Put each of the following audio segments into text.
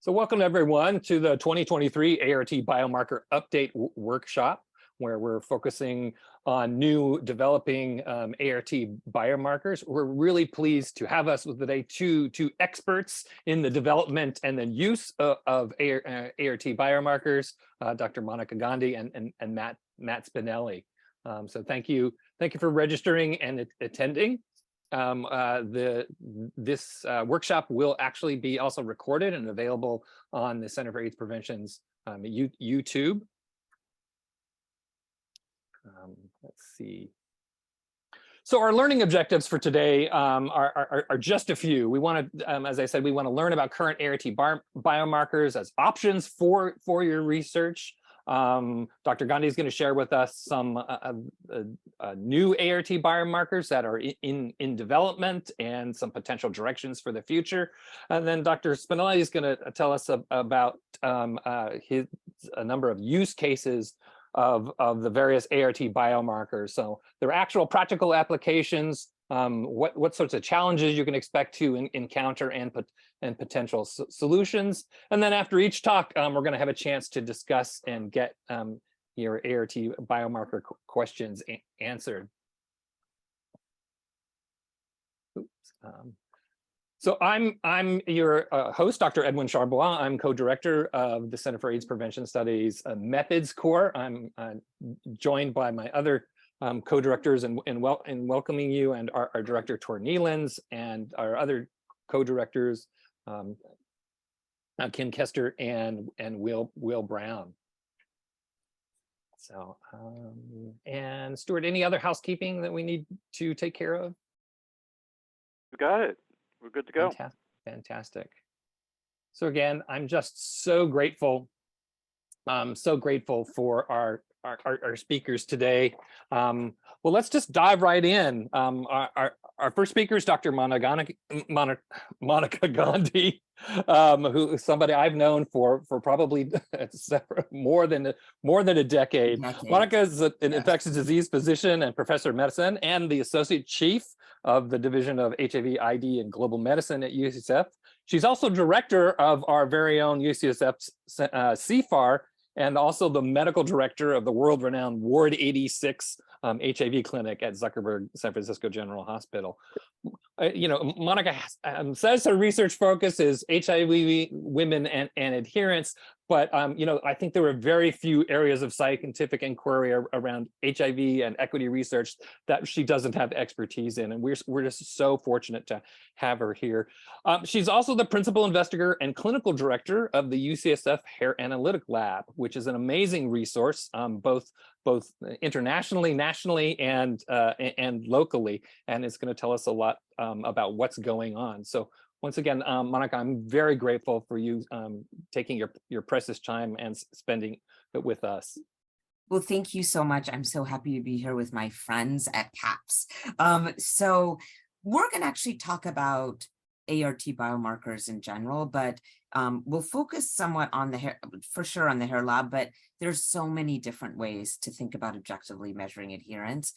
So welcome everyone to the 2023 ART Biomarker Update Workshop, where we're focusing on new developing ART biomarkers. We're really pleased to have us with today two experts in the development and the use of ART biomarkers, Dr. Monica Gandhi and Matt Spinelli. So thank you for registering and attending. This workshop will actually be also recorded and available on the Center for AIDS Prevention's YouTube. Let's see. So our learning objectives for today are just a few. We want to, as I said, we want to learn about current ART biomarkers as options for your research. Dr. Gandhi is going to share with us some new ART biomarkers that are in development and some potential directions for the future. And then Dr. Spinelli is going to tell us about a number of use cases of the various ART biomarkers. So there are actual practical applications, what sorts of challenges you can expect to encounter and potential solutions. And then after each talk, we're going to have a chance to discuss and get your ART biomarker questions answered. Oops. So I'm your host, Dr. Edwin Charlebois. I'm co-director of the Center for AIDS Prevention Studies Methods Core. I'm joined by my other co-directors in welcoming you, and our director Tor Nealons, and our other co-directors Kim Kester and Will Brown. So and Stuart, any other housekeeping that we need to take care of? We got it. We're good to go. Fantastic. So again, I'm just so grateful for our speakers today. Well, let's just dive right in. Our first speaker is Dr. Monica Gandhi, who is somebody I've known for probably more than a decade. Monica is an infectious disease physician and professor of medicine and the associate chief of the Division of HIV ID and Global Medicine at UCSF. She's also director of our very own UCSF CFAR, and also the medical director of the world-renowned Ward 86 HIV Clinic at Zuckerberg San Francisco General Hospital. Monica says her research focus is HIV, women, and adherence, but I think there were very few areas of scientific inquiry around HIV and equity research that she doesn't have expertise in, and we're just so fortunate to have her here. She's also the principal investigator and clinical director of the UCSF Hair Analytic Lab, which is an amazing resource, both internationally, nationally, and locally, and it's going to tell us a lot about what's going on. So once again, Monica, I'm very grateful for you taking your precious time and spending it with us. Well, thank you so much. I'm so happy to be here with my friends at CAPS. So we're going to actually talk about ART biomarkers in general, but we'll focus somewhat on the hair, for sure on the hair lab, but there's so many different ways to think about objectively measuring adherence.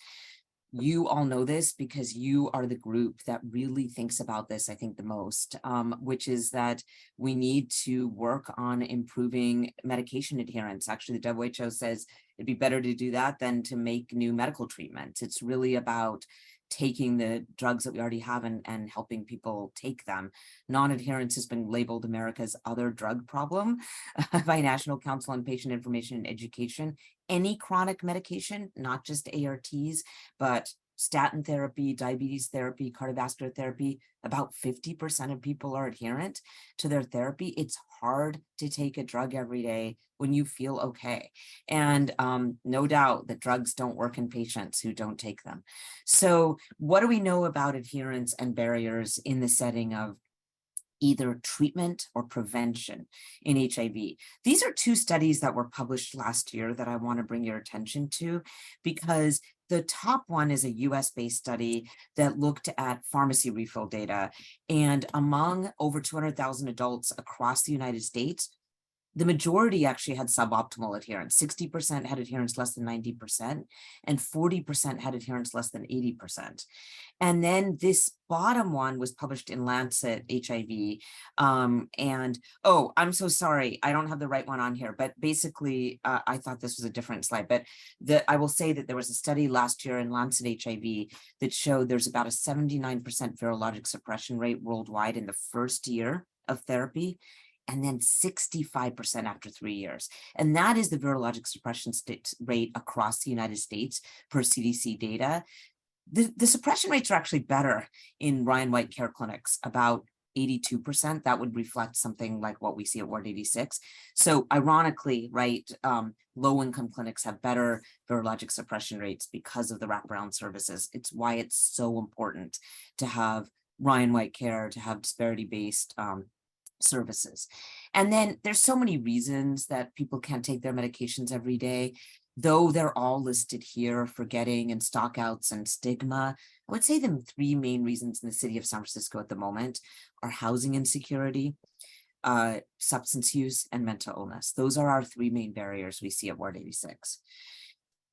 You all know this because you are the group that really thinks about this, I think, the most, which is that we need to work on improving medication adherence. Actually, the WHO says it'd be better to do that than to make new medical treatments. It's really about taking the drugs that we already have and helping people take them. Non-adherence has been labeled America's other drug problem by National Council on Patient Information and Education. Any chronic medication, not just ARTs, but statin therapy, diabetes therapy, cardiovascular therapy, about 50% of people are adherent to their therapy. It's hard to take a drug every day when you feel okay. And no doubt that drugs don't work in patients who don't take them. So what do we know about adherence and barriers in the setting of either treatment or prevention in HIV? These are two studies that were published last year that I want to bring your attention to, because the top one is a US-based study that looked at pharmacy refill data. And among over 200,000 adults across the United States, The majority actually had suboptimal adherence. 60% had adherence less than 90%, and 40% had adherence less than 80%. And then this bottom one was published in Lancet HIV. And oh, I'm so sorry, I don't have the right one on here, but basically I thought this was a different slide, but I will say that there was a study last year in Lancet HIV that showed there's about a 79% virologic suppression rate worldwide in the first year of therapy, and then 65% after 3 years. And that is the virologic suppression rate across the United States per CDC data. The suppression rates are actually better in Ryan White care clinics, about 82%. That would reflect something like what we see at Ward 86. So ironically, right, low-income clinics have better virologic suppression rates because of the wraparound services. It's why it's so important to have Ryan White care, to have disparity-based services. And then there's so many reasons that people can't take their medications every day, though they're all listed here: forgetting and stockouts and stigma. I would say the three main reasons in the city of San Francisco at the moment are housing insecurity, substance use, and mental illness. Those are our three main barriers we see at Ward 86.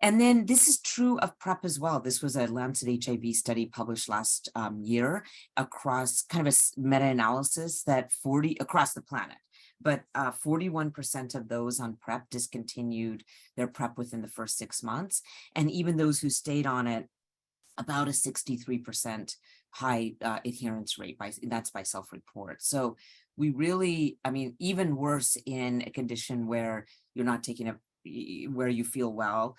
And then this is true of PrEP as well. This was a Lancet HIV study published last year across kind of a meta-analysis that across the planet, but 41% of those on PrEP discontinued their PrEP within the first 6 months. And even those who stayed on it, about a 63% high adherence rate, that's by self-report. So we really, I mean, even worse in a condition where you're not taking where you feel well.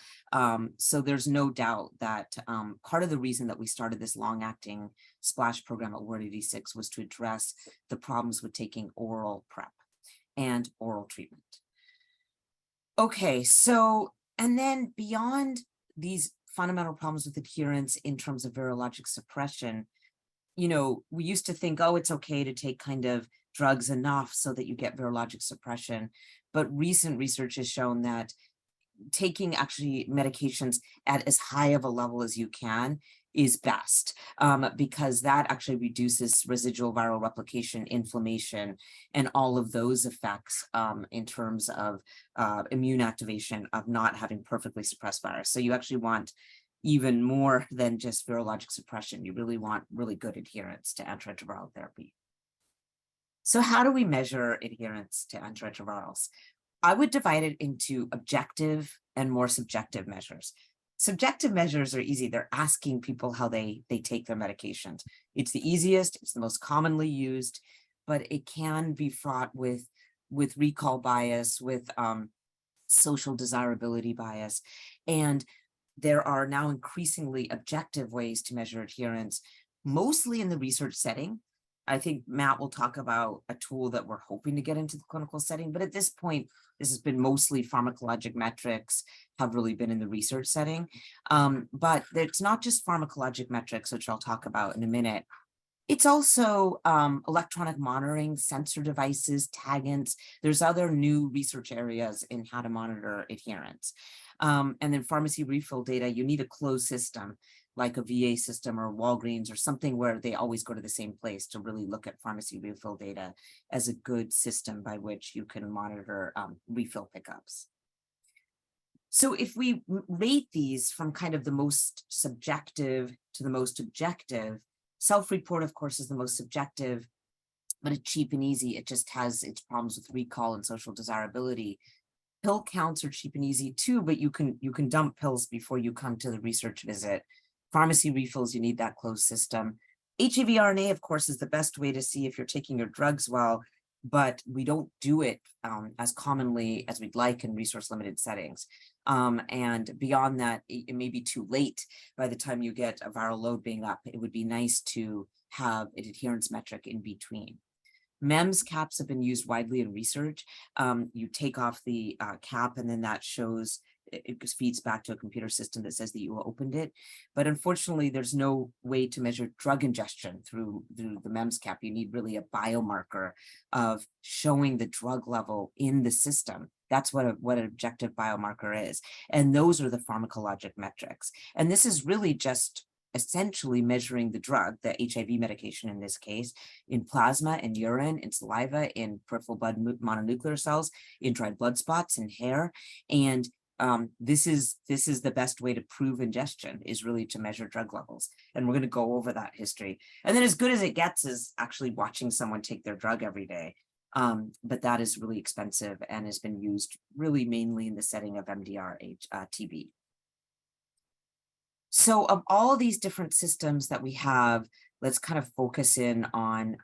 So there's no doubt that part of the reason that we started this long-acting splash program at Ward 86 was to address the problems with taking oral PrEP and oral treatment. Okay, so, and then beyond these fundamental problems with adherence in terms of virologic suppression, you know, we used to think, oh, it's okay to take kind of drugs enough so that you get virologic suppression. But recent research has shown that taking actually medications at as high of a level as you can is best, because that actually reduces residual viral replication, inflammation, and all of those effects in terms of immune activation of not having perfectly suppressed virus. So you actually want even more than just virologic suppression. You really want really good adherence to antiretroviral therapy. So how do we measure adherence to antiretrovirals? I would divide it into objective and more subjective measures. Subjective measures are easy. They're asking people how they take their medications. It's the easiest, it's the most commonly used, but it can be fraught with recall bias, with social desirability bias. And there are now increasingly objective ways to measure adherence, mostly in the research setting. I think Matt will talk about a tool that we're hoping to get into the clinical setting, but at this point, this has been mostly pharmacologic metrics have really been in the research setting. But it's not just pharmacologic metrics, which I'll talk about in a minute. It's also electronic monitoring, sensor devices, taggants. There's other new research areas in how to monitor adherence. And then pharmacy refill data, you need a closed system like a VA system or Walgreens or something where they always go to the same place to really look at pharmacy refill data as a good system by which you can monitor refill pickups. So if we rate these from kind of the most subjective to the most objective, self-report, of course, is the most subjective, but it's cheap and easy. It just has its problems with recall and social desirability. Pill counts are cheap and easy too, but you can dump pills before you come to the research visit. Pharmacy refills, you need that closed system. HIV RNA, of course, is the best way to see if you're taking your drugs well, but we don't do it as commonly as we'd like in resource-limited settings. And beyond that, it may be too late by the time you get a viral load being up. It would be nice to have an adherence metric in between. MEMS caps have been used widely in research. You take off the cap and then that shows, it feeds back to a computer system that says that you opened it. But unfortunately, there's no way to measure drug ingestion through the MEMS cap. You need really a biomarker of showing the drug level in the system. That's what an objective biomarker is. And those are the pharmacologic metrics. And this is really just essentially measuring the drug, the HIV medication in this case, in plasma, in urine, in saliva, in peripheral blood mononuclear cells, in dried blood spots, in hair. And this is the best way to prove ingestion, is really to measure drug levels. And we're going to go over that history. And then as good as it gets is actually watching someone take their drug every day. But that is really expensive and has been used really mainly in the setting of MDR TB. So of all these different systems that we have, let's kind of focus in on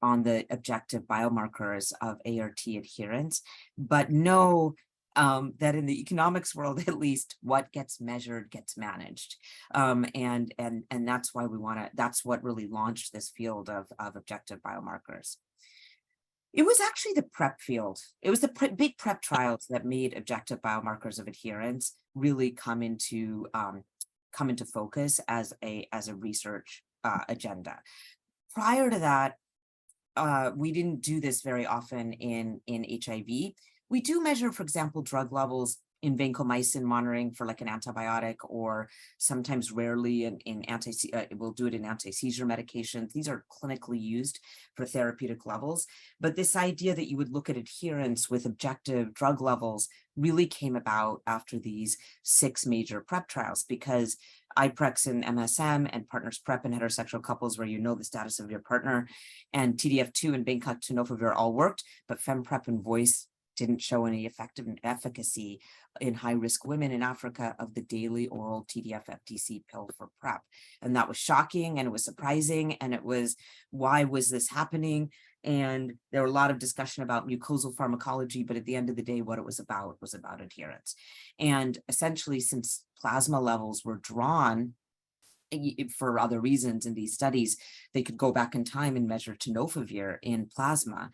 the objective biomarkers of ART adherence, but know that in the economics world, at least, what gets measured gets managed. And that's why we want to, that's what really launched this field of objective biomarkers. It was actually the PrEP field. It was the big PrEP trials that made objective biomarkers of adherence really come into focus as a research agenda. Prior to that, we didn't do this very often in HIV. We do measure, for example, drug levels in vancomycin monitoring for like an antibiotic, or sometimes rarely we'll do it in anti-seizure medications. These are clinically used for therapeutic levels. But this idea that you would look at adherence with objective drug levels really came about after these 6 major PrEP trials, because IPREX and MSM and Partners PrEP in heterosexual couples where you know the status of your partner, and TDF2 and Bangkok tenofovir all worked, but FemPrep and Voice didn't show any effective efficacy in high-risk women in Africa of the daily oral TDF-FTC pill for PrEP. And that was shocking, and it was surprising, and it was, why was this happening? And there were a lot of discussion about mucosal pharmacology, but at the end of the day, what it was about adherence. And essentially, since plasma levels were drawn for other reasons in these studies, they could go back in time and measure tenofovir in plasma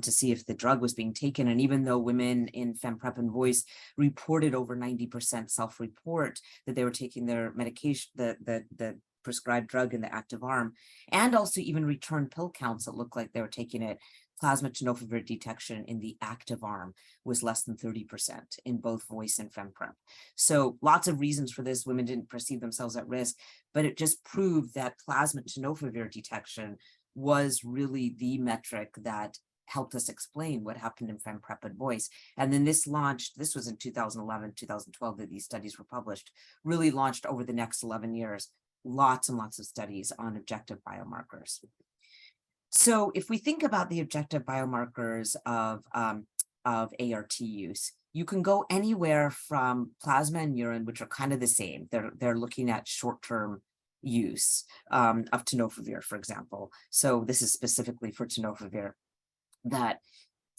to see if the drug was being taken. And even though women in FemPrep and Voice reported over 90% self-report that they were taking their medication, the prescribed drug in the active arm, and also even return pill counts that looked like they were taking it, plasma tenofovir detection in the active arm was less than 30% in both Voice and FemPrep. So lots of reasons for this. Women didn't perceive themselves at risk, but it just proved that plasma tenofovir detection was really the metric that helped us explain what happened in FemPrep and Voice. And then this launched, this was in 2011, 2012 that these studies were published, really launched over the next 11 years, lots and lots of studies on objective biomarkers. So if we think about the objective biomarkers of ART use, you can go anywhere from plasma and urine, which are kind of the same. They're looking at short-term use of tenofovir, for example. So this is specifically for tenofovir, that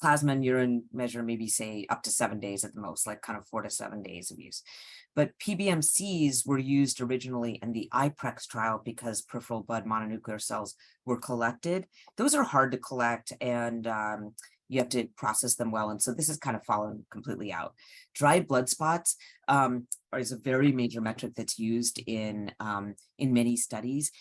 plasma and urine measure maybe say up to 7 days at the most, like kind of 4 to 7 days of use. But PBMCs were used originally in the IPREX trial because peripheral blood mononuclear cells were collected. Those are hard to collect, and you have to process them well. And so this is kind of fallen completely out. Dried blood spots is a very major metric that's used in many studies.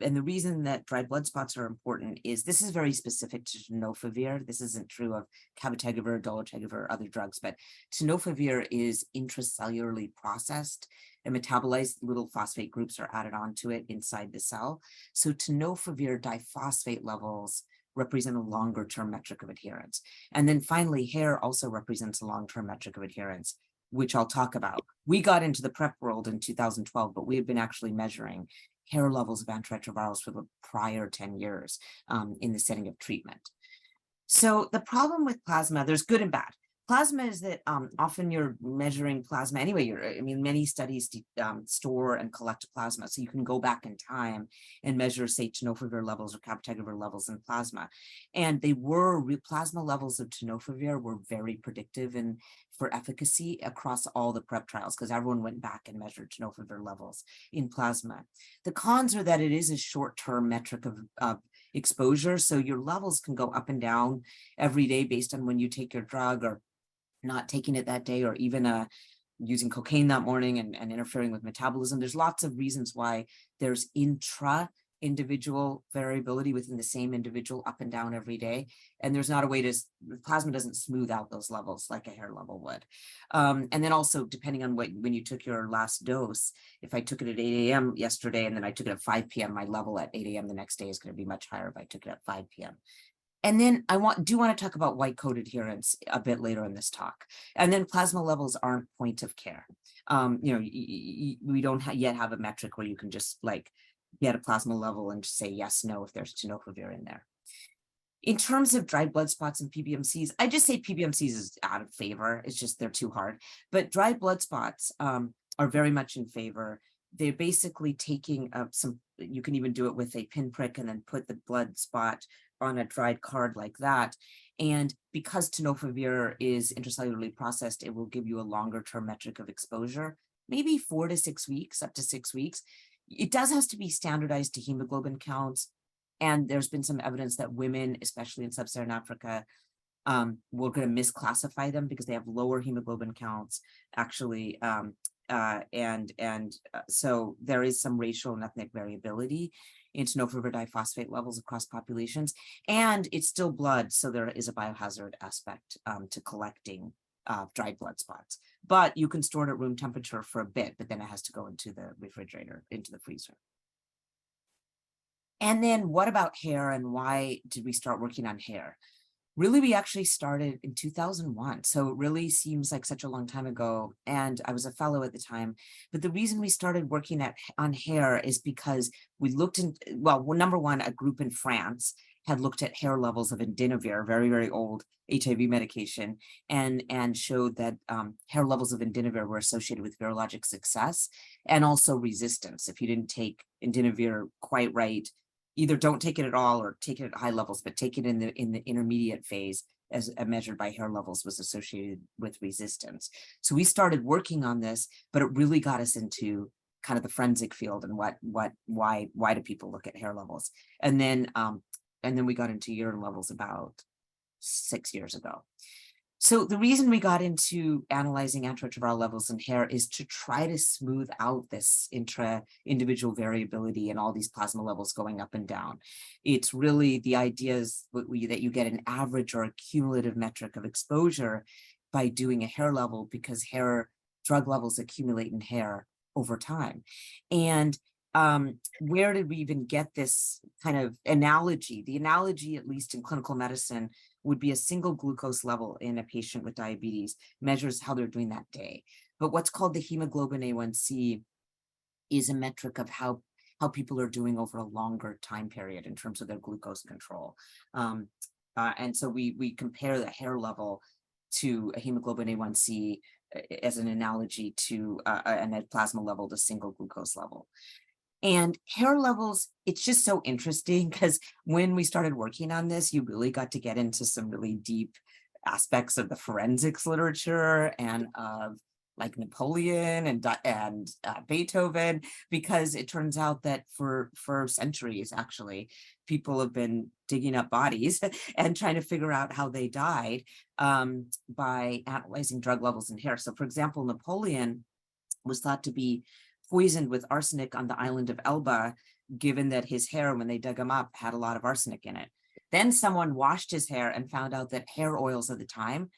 And the reason that dried blood spots are important is this is very specific to tenofovir. This isn't true of cabotegravir, dolutegravir, or other drugs, but tenofovir is intracellularly processed and metabolized. Little phosphate groups are added onto it inside the cell. So tenofovir diphosphate levels represent a longer term metric of adherence. And then finally, hair also represents a long-term metric of adherence, which I'll talk about. We got into the PrEP world in 2012, but we had been actually measuring hair levels of antiretrovirals for the prior 10 years in the setting of treatment. So the problem with plasma, there's good and bad. Plasma is that often you're measuring plasma anyway. Many studies store and collect plasma, so you can go back in time and measure, say, tenofovir levels or cabotegravir levels in plasma. And plasma levels of tenofovir were very predictive for efficacy across all the PrEP trials, because everyone went back and measured tenofovir levels in plasma. The cons are that it is a short-term metric of exposure, so your levels can go up and down every day based on when you take your drug or not taking it that day, or even using cocaine that morning and interfering with metabolism. There's lots of reasons why there's intra individual variability within the same individual up and down every day. And there's not a way to, plasma doesn't smooth out those levels like a hair level would. And then also depending on when you took your last dose, if I took it at 8 a.m. yesterday and then I took it at 5 p.m., my level at 8 a.m. the next day is going to be much higher if I took it at 5 p.m. And then I do want to talk about white coat adherence a bit later in this talk. And then plasma levels aren't point of care. We don't yet have a metric where you can just like get a plasma level and just say yes, no, if there's tenofovir in there. In terms of dried blood spots and PBMCs, I just say PBMCs is out of favor. It's just they're too hard. But dried blood spots are very much in favor. They're basically taking you can even do it with a pinprick and then put the blood spot on a dried card like that. And because tenofovir is intracellularly processed, it will give you a longer term metric of exposure, maybe 4 to 6 weeks, up to 6 weeks. It does have to be standardized to hemoglobin counts. And there's been some evidence that women, especially in sub-Saharan Africa, we're going to misclassify them because they have lower hemoglobin counts, actually. So there is some racial and ethnic variability in tenofovir diphosphate levels across populations, and it's still blood, so there is a biohazard aspect to collecting dried blood spots. But you can store it at room temperature for a bit, but then it has to go into the refrigerator, into the freezer. And then what about hair, and why did we start working on hair? Really, we actually started in 2001. So it really seems like such a long time ago. And I was a fellow at the time. But the reason we started working on hair is because we looked well, number one, a group in France had looked at hair levels of indinavir, very, very old HIV medication, and showed that hair levels of indinavir were associated with virologic success and also resistance. If you didn't take indinavir quite right, either don't take it at all or take it at high levels, but take it in the intermediate phase as measured by hair levels was associated with resistance. So we started working on this, but it really got us into kind of the forensic field and why do people look at hair levels? And then we got into urine levels about 6 years ago. So the reason we got into analyzing antiretroviral levels in hair is to try to smooth out this intra-individual variability and all these plasma levels going up and down. It's really the idea is that you get an average or a cumulative metric of exposure by doing a hair level, because hair drug levels accumulate in hair over time. And where did we even get this kind of analogy? The analogy, at least in clinical medicine, would be a single glucose level in a patient with diabetes measures how they're doing that day. But what's called the hemoglobin A1C is a metric of how people are doing over a longer time period in terms of their glucose control. And so we compare the hair level to a hemoglobin A1C as an analogy to a plasma level to single glucose level. And hair levels, it's just so interesting because when we started working on this, you really got to get into some really deep aspects of the forensics literature and of like Napoleon and Beethoven, because it turns out that for centuries, actually, people have been digging up bodies and trying to figure out how they died by analyzing drug levels in hair. So for example, Napoleon was thought to be poisoned with arsenic on the island of Elba, given that his hair, when they dug him up, had a lot of arsenic in it. Then someone washed his hair and found out that hair oils at the time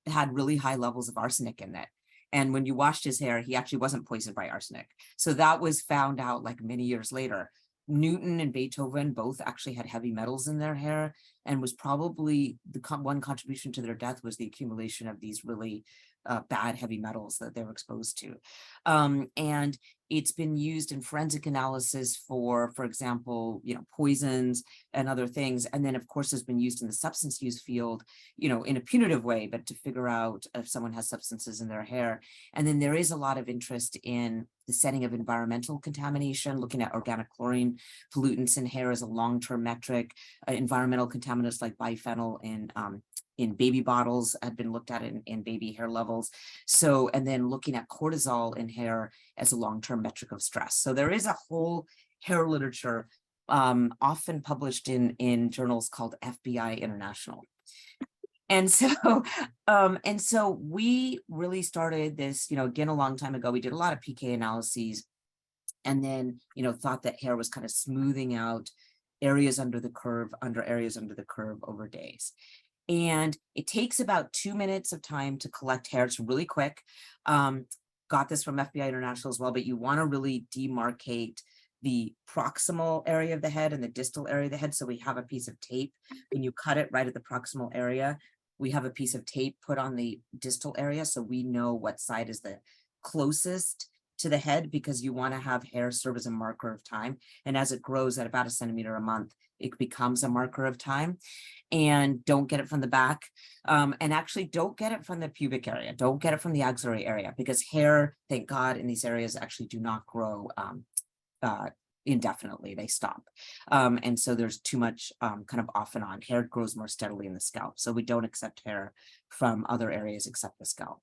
had really high levels of arsenic in it. And when you washed his hair, he actually wasn't poisoned by arsenic. So that was found out like many years later. Newton and Beethoven both actually had heavy metals in their hair, and was probably one contribution to their death was the accumulation of these really bad heavy metals that they were exposed to. And it's been used in forensic analysis for example, poisons and other things. And then of course has been used in the substance use field, in a punitive way, but to figure out if someone has substances in their hair. And then there is a lot of interest in the setting of environmental contamination, looking at organic chlorine pollutants in hair as a long-term metric. Environmental contaminants like biphenyl in baby bottles had been looked at in baby hair levels. So, and then looking at cortisol in hair as a long-term metric of stress. So there is a whole hair literature often published in journals called FBI International. And so we really started this, again, a long time ago. We did a lot of PK analyses and then, thought that hair was kind of smoothing out areas under the curve, over days. And it takes about 2 minutes of time to collect hair. It's really quick. Got this from FBI International as well, but you want to really demarcate the proximal area of the head and the distal area of the head. So we have a piece of tape. When you cut it right at the proximal area, we have a piece of tape put on the distal area, so we know what side is the closest to the head, because you want to have hair serve as a marker of time. And as it grows at about 1 centimeter a month, it becomes a marker of time. And don't get it from the back. And actually don't get it from the pubic area. Don't get it from the axillary area, because hair, thank God, in these areas actually do not grow indefinitely. They stop. And so there's too much kind of off and on. Hair grows more steadily in the scalp. So we don't accept hair from other areas except the scalp.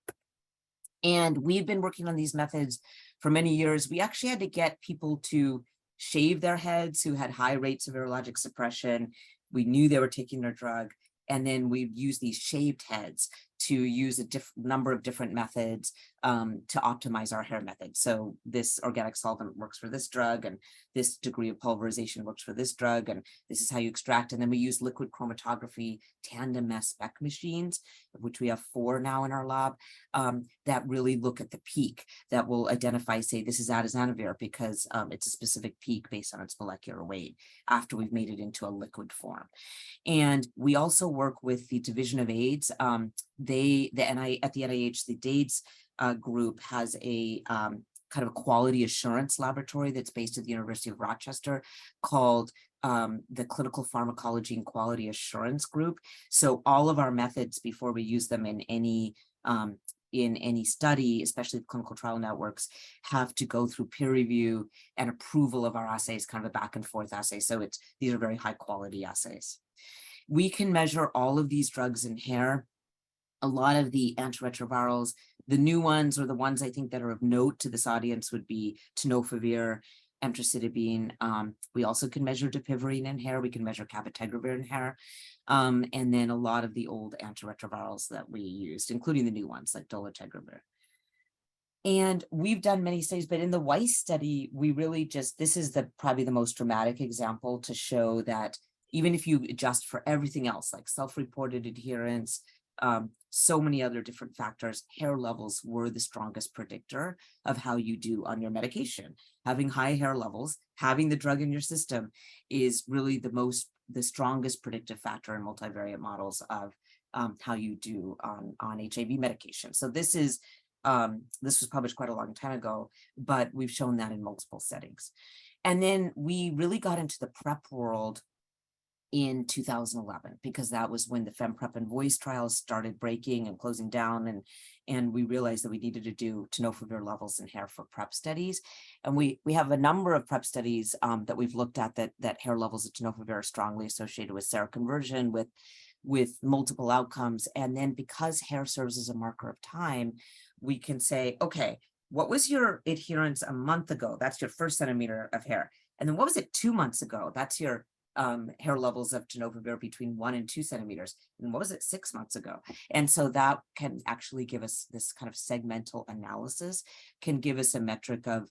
And we've been working on these methods for many years. We actually had to get people to shave their heads who had high rates of virologic suppression. We knew they were taking their drug. And then we use these shaved heads to use a number of different methods to optimize our hair method. So this organic solvent works for this drug, and this degree of pulverization works for this drug, and this is how you extract. And then we use liquid chromatography tandem mass spec machines, of which we have 4 now in our lab, that really look at the peak, that will identify, say, this is atazanavir, because it's a specific peak based on its molecular weight after we've made it into a liquid form. And we also work with the Division of AIDS. At the NIH, the DAIDS group has a kind of a quality assurance laboratory that's based at the University of Rochester called the Clinical Pharmacology and Quality Assurance Group. So all of our methods, before we use them in any study, especially clinical trial networks, have to go through peer review and approval of our assays, kind of a back and forth assay. So these are very high quality assays. We can measure all of these drugs in hair. A lot of the antiretrovirals, the new ones, or the ones I think that are of note to this audience, would be tenofovir, emtricitabine. We also can measure dapivirine in hair. We can measure cabotegravir in hair. And then a lot of the old antiretrovirals that we used, including the new ones like dolutegravir. And we've done many studies, but in the Weiss study, we really this is probably the most dramatic example to show that even if you adjust for everything else, like self-reported adherence, so many other different factors, hair levels were the strongest predictor of how you do on your medication. Having high hair levels, having the drug in your system, is really the strongest predictive factor in multivariate models of how you do on HIV medication. So this was published quite a long time ago, but we've shown that in multiple settings. And then we really got into the PrEP world in 2011, because that was when the FemPrep and Voice trials started breaking and closing down, and we realized that we needed to do tenofovir levels in hair for PrEP studies. And we have a number of PrEP studies that we've looked at that hair levels of tenofovir are strongly associated with seroconversion, with multiple outcomes. And then because hair serves as a marker of time, we can say, okay, what was your adherence a month ago? That's your 1st centimeter of hair. And then what was it 2 months ago? That's your hair levels of tenofovir between 1 and 2 centimeters. And what was it 6 months ago? And so that can actually give us this kind of segmental analysis, can give us a metric of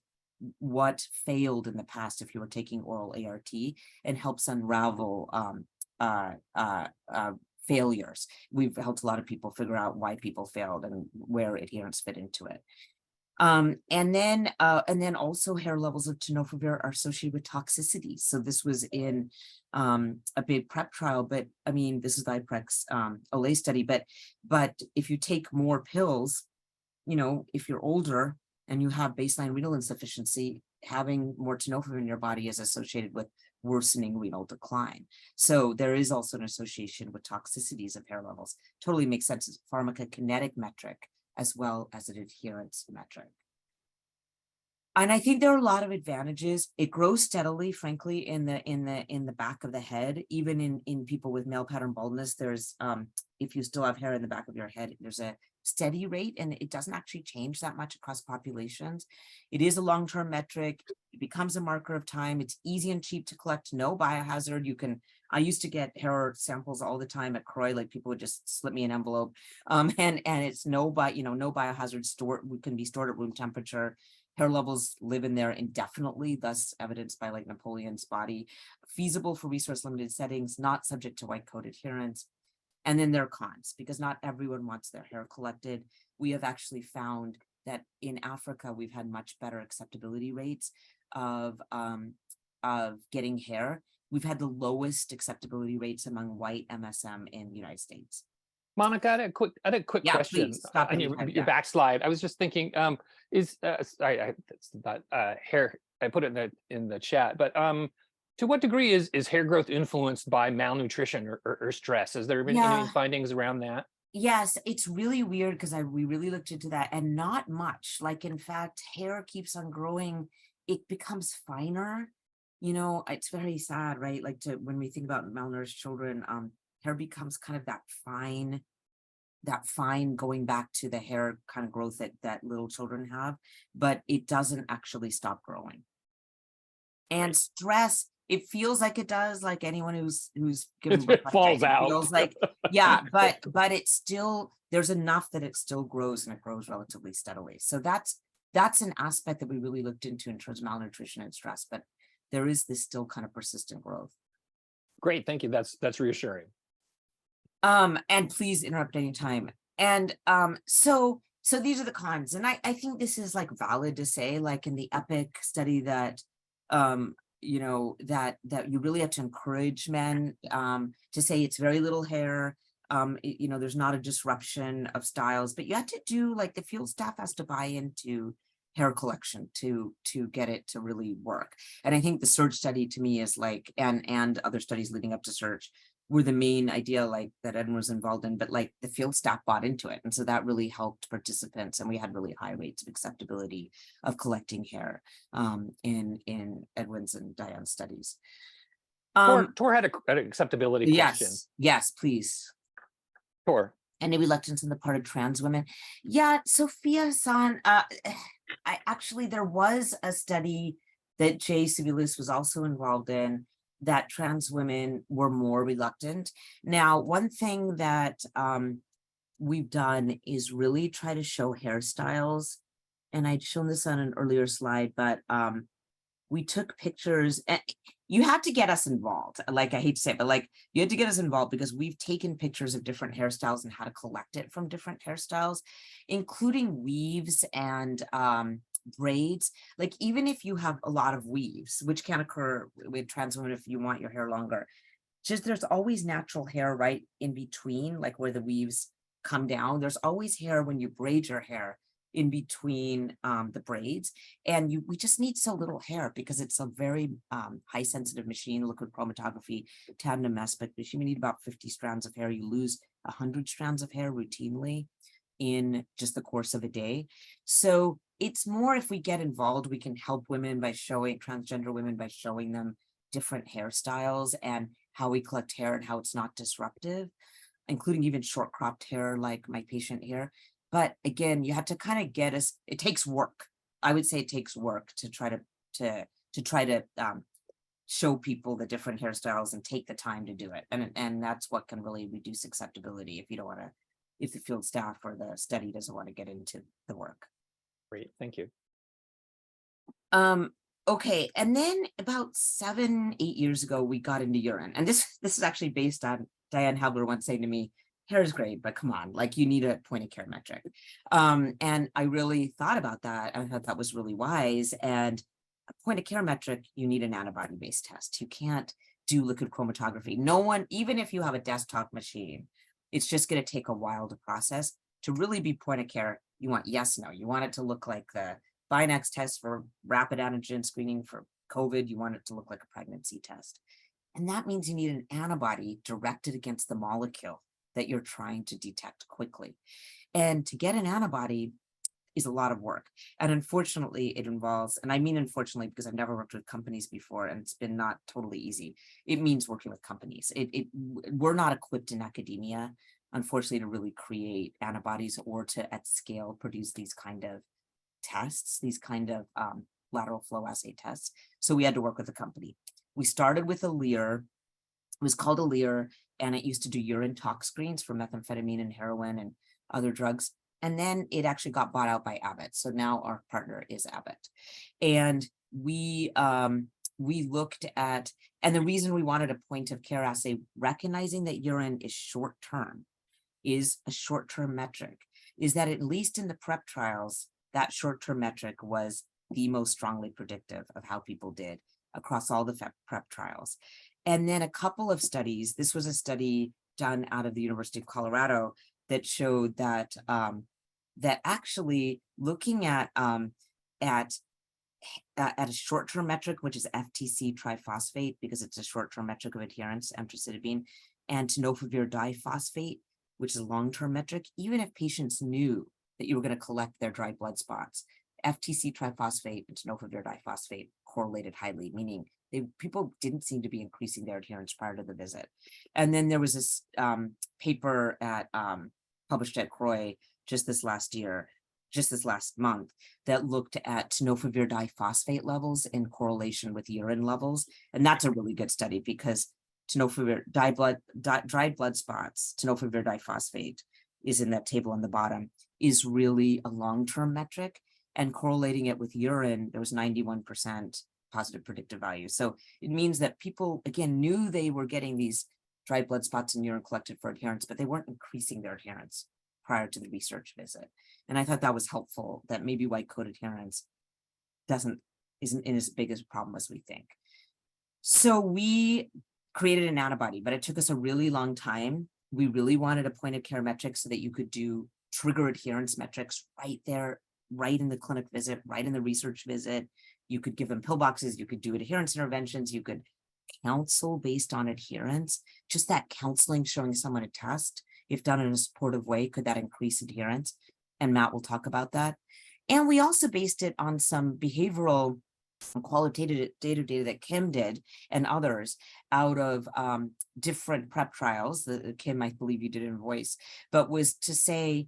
what failed in the past if you were taking oral ART, and helps unravel failures. We've helped a lot of people figure out why people failed and where adherence fit into it. And then also hair levels of tenofovir are associated with toxicity. So this was in a big PrEP trial, but I mean, this is the IPREX OLE study, but if you take more pills, if you're older and you have baseline renal insufficiency, having more tenofovir in your body is associated with worsening renal decline. So there is also an association with toxicities of hair levels. Totally makes sense as a pharmacokinetic metric as well as an adherence metric. And I think there are a lot of advantages. It grows steadily, frankly, in the back of the head. Even in people with male pattern baldness, there's if you still have hair in the back of your head, there's a steady rate, and it doesn't actually change that much across populations. It is a long-term metric. It becomes a marker of time. It's easy and cheap to collect, no biohazard. I used to get hair samples all the time at Croy, like people would just slip me an envelope. And it's no biohazard, can be stored at room temperature. Hair levels live in there indefinitely, thus evidenced by like Napoleon's body, feasible for resource limited settings, not subject to white coat adherence. And then there are cons, because not everyone wants their hair collected. We have actually found that in Africa, we've had much better acceptability rates of getting hair. We've had the lowest acceptability rates among white MSM in the United States. Monica, I had a quick question Stop on your backslide. I was just thinking, hair? I put it in the chat, but to what degree is hair growth influenced by malnutrition or stress? Has there been any findings around that? Yes, it's really weird because we really looked into that, and not much. Like, in fact, hair keeps on growing. It becomes finer. You know, it's very sad, right? Like, when we think about malnourished children, hair becomes kind of that fine going back to the hair kind of growth that little children have, but it doesn't actually stop growing. And stress, it feels like it does, like anyone who's given birth, it falls out. Feels like, yeah, but it's still, there's enough that it still grows, and it grows relatively steadily. So that's an aspect that we really looked into in terms of malnutrition and stress, but there is this still kind of persistent growth. Great, thank you. That's reassuring. And please interrupt anytime. And so these are the cons. And I think this is like valid to say, like in the EPIC study, that you know, that you really have to encourage men to say it's very little hair. You know, there's not a disruption of styles, but you have to do, like, the field staff has to buy into hair collection to get it to really work. And I think the SURGE study to me is like, and other studies leading up to SURGE were the main idea, like, that Edwin was involved in, but like the field staff bought into it. And so that really helped participants, and we had really high rates of acceptability of collecting hair in Edwin's and Diane's studies. Tor had an acceptability question. Yes, please. Tor. Any reluctance on the part of trans women? Yeah, Sophia-san, there was a study that Jay Sibulis was also involved in, that trans women were more reluctant. Now, one thing that we've done is really try to show hairstyles, and I'd shown this on an earlier slide, but we took pictures, and you had to get us involved. Like, I hate to say it, but like, you had to get us involved because we've taken pictures of different hairstyles and how to collect it from different hairstyles, including weaves and braids. Like, even if you have a lot of weaves, which can occur with trans women if you want your hair longer, just there's always natural hair right in between, like where the weaves come down. There's always hair when you braid your hair in between the braids, and we just need so little hair because it's a very high sensitive machine, liquid chromatography, tandem aspect machine. We need about 50 strands of hair. You lose 100 strands of hair routinely in just the course of a day. So it's more, if we get involved, we can help women by showing, transgender women by showing them different hairstyles and how we collect hair and how it's not disruptive, including even short cropped hair like my patient here. But again, you have to kind of get us, it takes work. I would say it takes work to try to show people the different hairstyles and take the time to do it. And that's what can really reduce acceptability if you don't want to, if the field staff or the study doesn't want to get into the work. Great, thank you. Okay, and then about 7-8 years ago, we got into urine. And this is actually based on Diane Helber once saying to me, hair is great, but come on, like, you need a point of care metric. And I really thought about that. I thought that was really wise. And a point of care metric, you need an antibody-based test. You can't do liquid chromatography. No one, even if you have a desktop machine, it's just going to take a while to process. To really be point of care, you want yes, no. You want it to look like the Binax test for rapid antigen screening for COVID. You want it to look like a pregnancy test. And that means you need an antibody directed against the molecule that you're trying to detect quickly. And to get an antibody is a lot of work. And unfortunately, it involves, and I mean unfortunately because I've never worked with companies before and it's been not totally easy. It means working with companies. We're not equipped in academia, unfortunately, to really create antibodies or to at scale produce these kind of tests, these kind of lateral flow assay tests. So we had to work with a company. We started with Alere. It was called Alere, and it used to do urine tox screens for methamphetamine and heroin and other drugs. And then it actually got bought out by Abbott. So now our partner is Abbott. And we looked at, and the reason we wanted a point of care assay, recognizing that urine is short-term, is a short-term metric, is that at least in the PrEP trials, that short-term metric was the most strongly predictive of how people did across all the PrEP trials. And then a couple of studies, this was a study done out of the University of Colorado that showed that that actually looking at a short-term metric, which is FTC triphosphate, because it's a short-term metric of adherence, emtricitabine, and tenofovir diphosphate, which is a long-term metric, even if patients knew that you were going to collect their dried blood spots, FTC triphosphate and tenofovir diphosphate correlated highly, meaning people didn't seem to be increasing their adherence prior to the visit. And then there was this paper published at CROI just this last month, that looked at tenofovir diphosphate levels in correlation with urine levels. And that's a really good study because tenofovir dried blood spots, tenofovir diphosphate is in that table on the bottom, is really a long-term metric, and correlating it with urine, there was 91% positive predictive value. So it means that people, again, knew they were getting these dried blood spots in urine collected for adherence, but they weren't increasing their adherence prior to the research visit. And I thought that was helpful, that maybe white coat adherence isn't as big as a problem as we think. So we created an antibody, but it took us a really long time. We really wanted a point of care metric so that you could do trigger adherence metrics right there, right in the clinic visit, right in the research visit. You could give them pillboxes, you could do adherence interventions, you could counsel based on adherence. Just that counseling, showing someone a test, if done in a supportive way, could that increase adherence? And Matt will talk about that. And we also based it on some behavioral and qualitative data that Kim did and others out of different PrEP trials. Kim, I believe you did in Voice, but was to say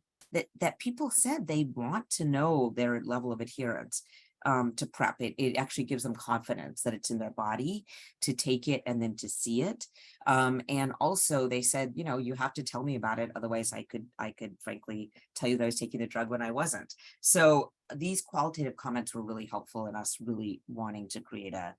that people said they want to know their level of adherence to PrEP. It actually gives them confidence that it's in their body to take it and then to see it. And also they said, you have to tell me about it. Otherwise I could frankly tell you that I was taking the drug when I wasn't. So these qualitative comments were really helpful in us really wanting to create a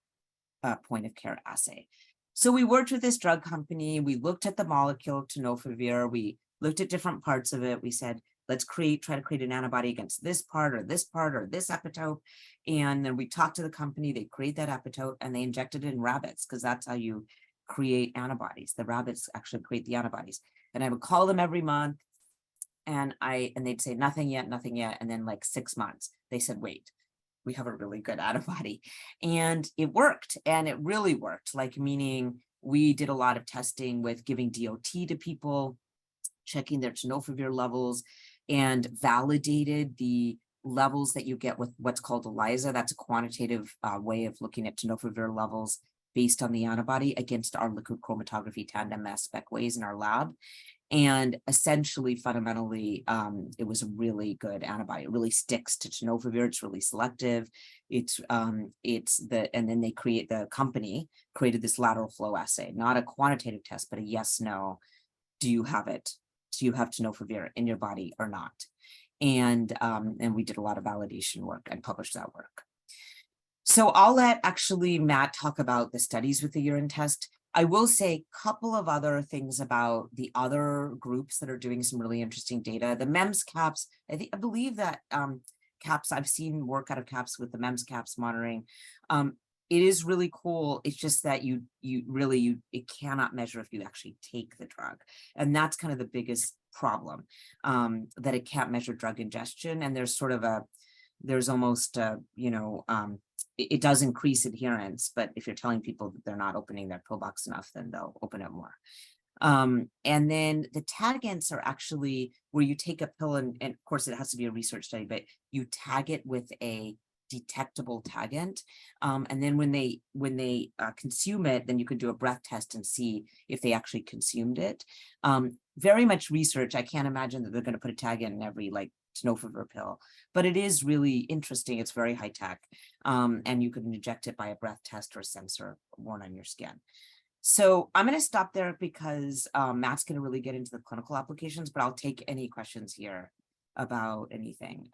point of care assay. So we worked with this drug company. We looked at the molecule tenofovir. We looked at different parts of it. We said, let's try to create an antibody against this part or this epitope. And then we talked to the company, they create that epitope and they injected it in rabbits because that's how you create antibodies. The rabbits actually create the antibodies. And I would call them every month and they'd say nothing yet. And then like 6 months, they said, wait, we have a really good antibody. And it worked, and it really worked, like meaning we did a lot of testing with giving DOT to people, checking their tenofovir levels, and validated the levels that you get with what's called ELISA. That's a quantitative way of looking at tenofovir levels based on the antibody against our liquid chromatography tandem mass spec ways in our lab. And essentially, fundamentally, it was a really good antibody. It really sticks to tenofovir. It's really selective. And then the company created this lateral flow assay, not a quantitative test, but a yes, no, do you have it? Do you have tenofovir in your body or not? And we did a lot of validation work and published that work. So I'll let actually Matt talk about the studies with the urine test. I will say a couple of other things about the other groups that are doing some really interesting data. The MEMS caps, I believe that caps, I've seen work out of caps with the MEMS caps monitoring. It is really cool. It's just that it cannot measure if you actually take the drug. And that's kind of the biggest problem, that it can't measure drug ingestion. And there's sort of it does increase adherence, but if you're telling people that they're not opening their pillbox enough, then they'll open it more. And then the tagants are actually where you take a pill and of course it has to be a research study, but you tag it with a detectable tagant. And then when they consume it, then you could do a breath test and see if they actually consumed it. Very much research. I can't imagine that they're going to put a tagant in every tenofovir pill, but it is really interesting. It's very high tech. And you could inject it by a breath test or a sensor worn on your skin. So I'm going to stop there because Matt's going to really get into the clinical applications, but I'll take any questions here about anything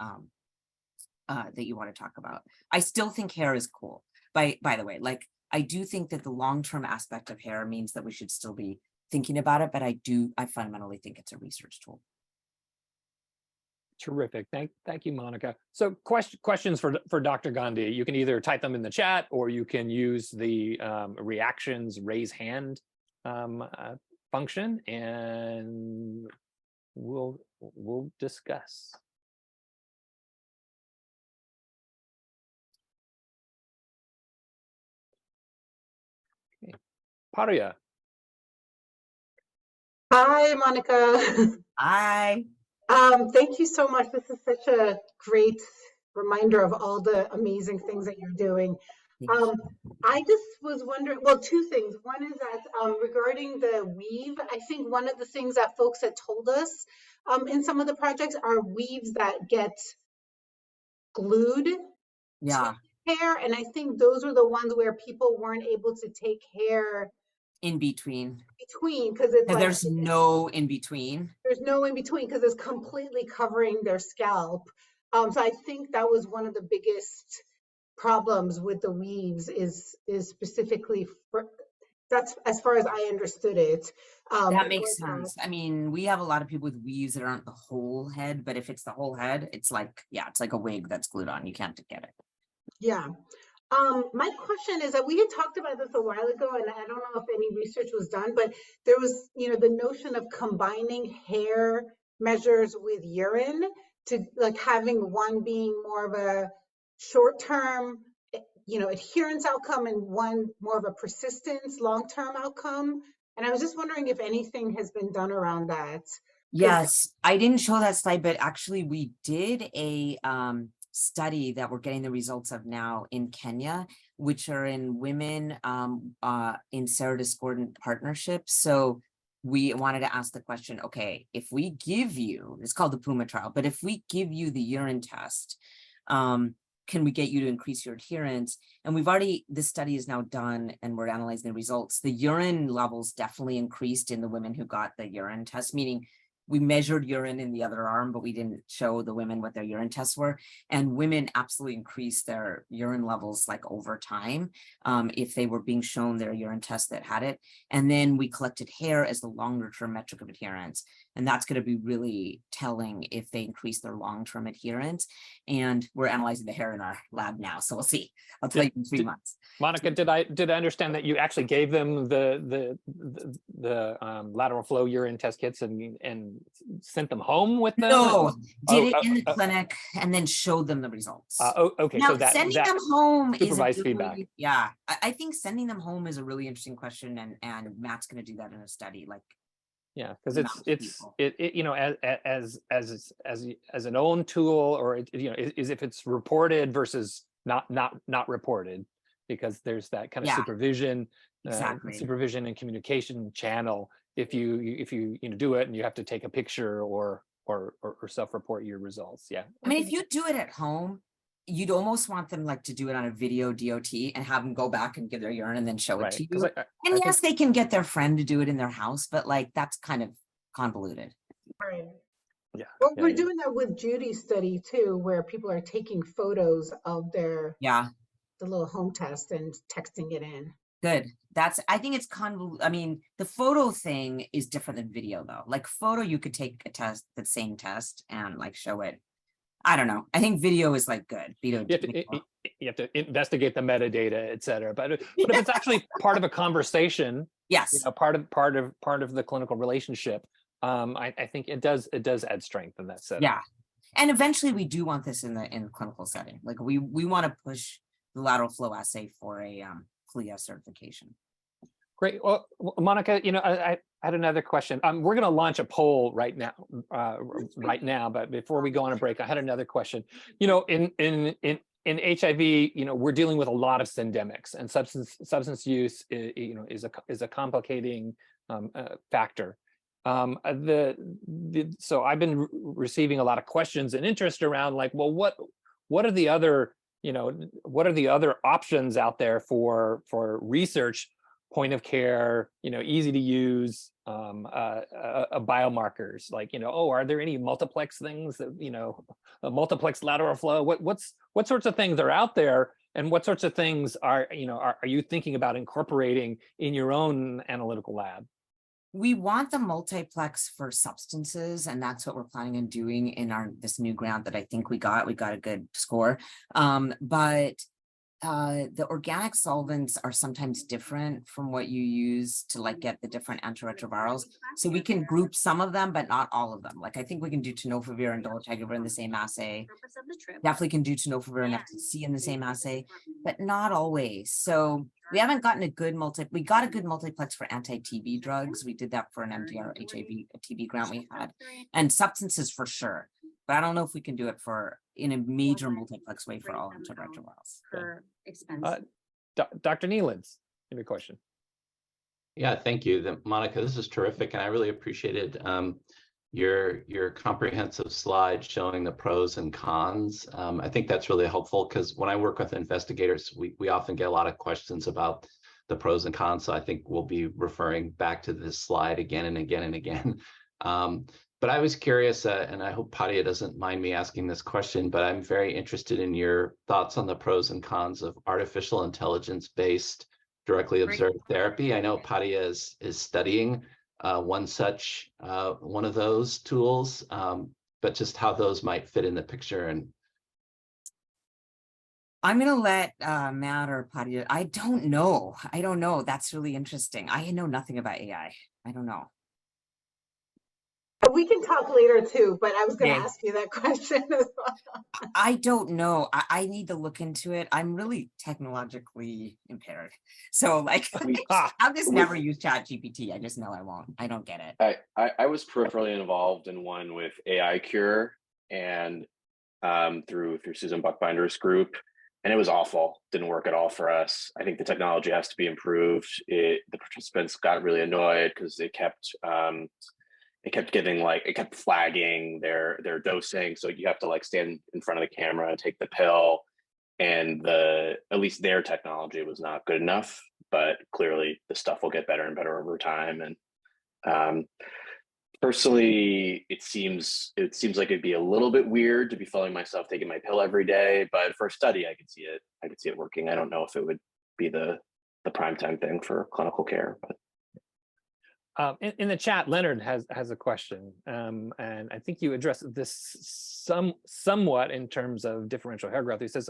that you want to talk about. I still think hair is cool. By the way, like I do think that the long-term aspect of hair means that we should still be thinking about it, but I fundamentally think it's a research tool. Terrific. Thank you, Monica. So questions for Dr. Gandhi. You can either type them in the chat or you can use the reactions raise hand function, and we'll discuss. Okay. Paria. Hi, Monica. Hi. Thank you so much. This is such a great reminder of all the amazing things that you're doing. I just was wondering, well, two things. One is that regarding the weave, I think one of the things that folks had told us in some of the projects are weaves that get glued to hair. And I think those were the ones where people weren't able to take hair in between, because it's like there's no in between. There's no in between because it's completely covering their scalp. So I think that was one of the biggest problems with the weaves is specifically for, that's as far as I understood it. That makes sense. I mean, we have a lot of people with weaves that aren't the whole head, but if it's the whole head, it's like, yeah, it's like a wig that's glued on. You can't get it. Yeah. My question is that we had talked about this a while ago, and I don't know if any research was done, but there was, the notion of combining hair measures with urine to like having one being more of a short-term, adherence outcome and one more of a persistence, long-term outcome. And I was just wondering if anything has been done around that. Yes, I didn't show that slide, but actually we did a study that we're getting the results of now in Kenya, which are in women in serodiscordant partnerships. So we wanted to ask the question, okay, if we give you, it's called the PUMA trial, but if we give you the urine test, can we get you to increase your adherence? And this study is now done and we're analyzing the results. The urine levels definitely increased in the women who got the urine test, meaning we measured urine in the other arm, but we didn't show the women what their urine tests were. And women absolutely increased their urine levels like over time if they were being shown their urine test that had it. And then we collected hair as the longer term metric of adherence. And that's going to be really telling if they increase their long-term adherence. And we're analyzing the hair in our lab now. So we'll see. I'll tell you in 3 months. Monica, did I understand that you actually gave them the lateral flow urine test kits and sent them home with them? No, did it in the clinic and then showed them the results. Okay, now, so sending them home is supervised feedback. Yeah, I think sending them home is a really interesting question, and Matt's going to do that in a study. Like, yeah, because as an own tool, or is if it's reported versus not reported, because there's that kind of supervision, supervision and communication channel. If you do it and you have to take a picture or self-report your resuls. Yeah, I mean, if you do it at home, you'd almost want them like to do it on a video DOT and have them go back and give their urine and then show it to you. And yes, they can get their friend to do it in their house, but like that's kind of convoluted. Right. Yeah. Well, we're doing that with Judy's study too, where people are taking photos of their the little home test and texting it in. Good. I think it's convoluted. I mean, the photo thing is different than video though. Like photo, you could take a test, the same test, and like show it. I don't know. I think video is like good. Video. You have to investigate the metadata, et cetera. But if it's actually part of a conversation, yes, part of the clinical relationship, I think it does add strength in that setting. Yeah, and eventually we do want this in the clinical setting. Like we want to push the lateral flow assay for a CLIA certification. Great. Well, Monica, I had another question. We're going to launch a poll right now, but before we go on a break, I had another question. In HIV, we're dealing with a lot of syndemics, and substance use, is a complicating factor. So I've been receiving a lot of questions and interest around like, well, what are the other options out there for research point of care, easy to use biomarkers, like, oh, are there any multiplex things that, a multiplex lateral flow? What sorts of things are out there, and what sorts of things are you thinking about incorporating in your own analytical lab? We want the multiplex for substances, and that's what we're planning on doing in this new grant that I think we got a good score. But the organic solvents are sometimes different from what you use to get the different antiretrovirals. So we can group some of them, but not all of them. Like I think we can do tenofovir and dolutegravir in the same assay. Definitely can do tenofovir and FTC in the same assay, but not always. So we haven't gotten a good we got a good multiplex for anti-TB drugs. We did that for an MDR HIV TB grant we had, and substances for sure. But I don't know if we can do it in a major multiplex way for all antiretrovirals. Dr. Nealance, you have a question. Yeah, thank you, Monica. This is terrific, and I really appreciated your comprehensive slide showing the pros and cons. I think that's really helpful because when I work with investigators, we often get a lot of questions about the pros and cons. So I think we'll be referring back to this slide again and again and again. But I was curious, and I hope Padia doesn't mind me asking this question, but I'm very interested in your thoughts on the pros and cons of artificial intelligence-based directly observed therapy. I know Padia is studying one of those tools, but just how those might fit in the picture. And I'm going to let Matt or Padia. I don't know. That's really interesting. I know nothing about AI. I don't know. We can talk later too, but I was going to ask you that question as well. I don't know. I need to look into it. I'm really technologically impaired. So I'll just never use ChatGPT. I just know I won't. I don't get it. I was peripherally involved in one with AI Cure and through Susan Buckbinder's group, and it was awful. Didn't work at all for us. I think the technology has to be improved. The participants got really annoyed because it kept flagging their dosing. So you have to stand in front of the camera and take the pill. And at least their technology was not good enough, but clearly the stuff will get better and better over time. And personally, it seems like it'd be a little bit weird to be feeling myself taking my pill every day, but for a study, I could see it working. I don't know if it would be the primetime thing for clinical care, but. In the chat, Leonard has a question, and I think you addressed this somewhat in terms of differential hair growth. He says,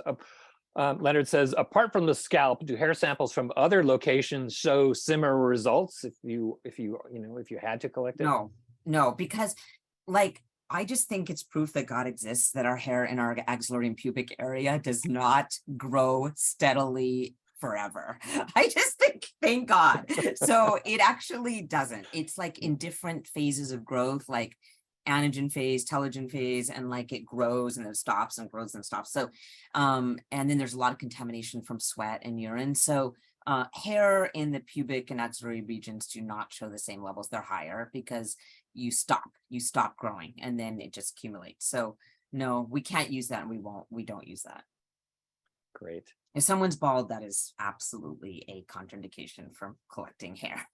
Leonard says, apart from the scalp, do hair samples from other locations show similar results if you had to collect it? No, because I just think it's proof that God exists, that our hair in our axillary and pubic area does not grow steadily forever. I just think, thank God. So it actually doesn't. It's in different phases of growth, like anagen phase, telogen phase, and it grows and then stops and grows and stops. So, and then there's a lot of contamination from sweat and urine. So hair in the pubic and axillary regions do not show the same levels. They're higher because you stop growing and then it just accumulates. So no, we can't use that, and we don't use that. Great. If someone's bald, that is absolutely a contraindication from collecting hair.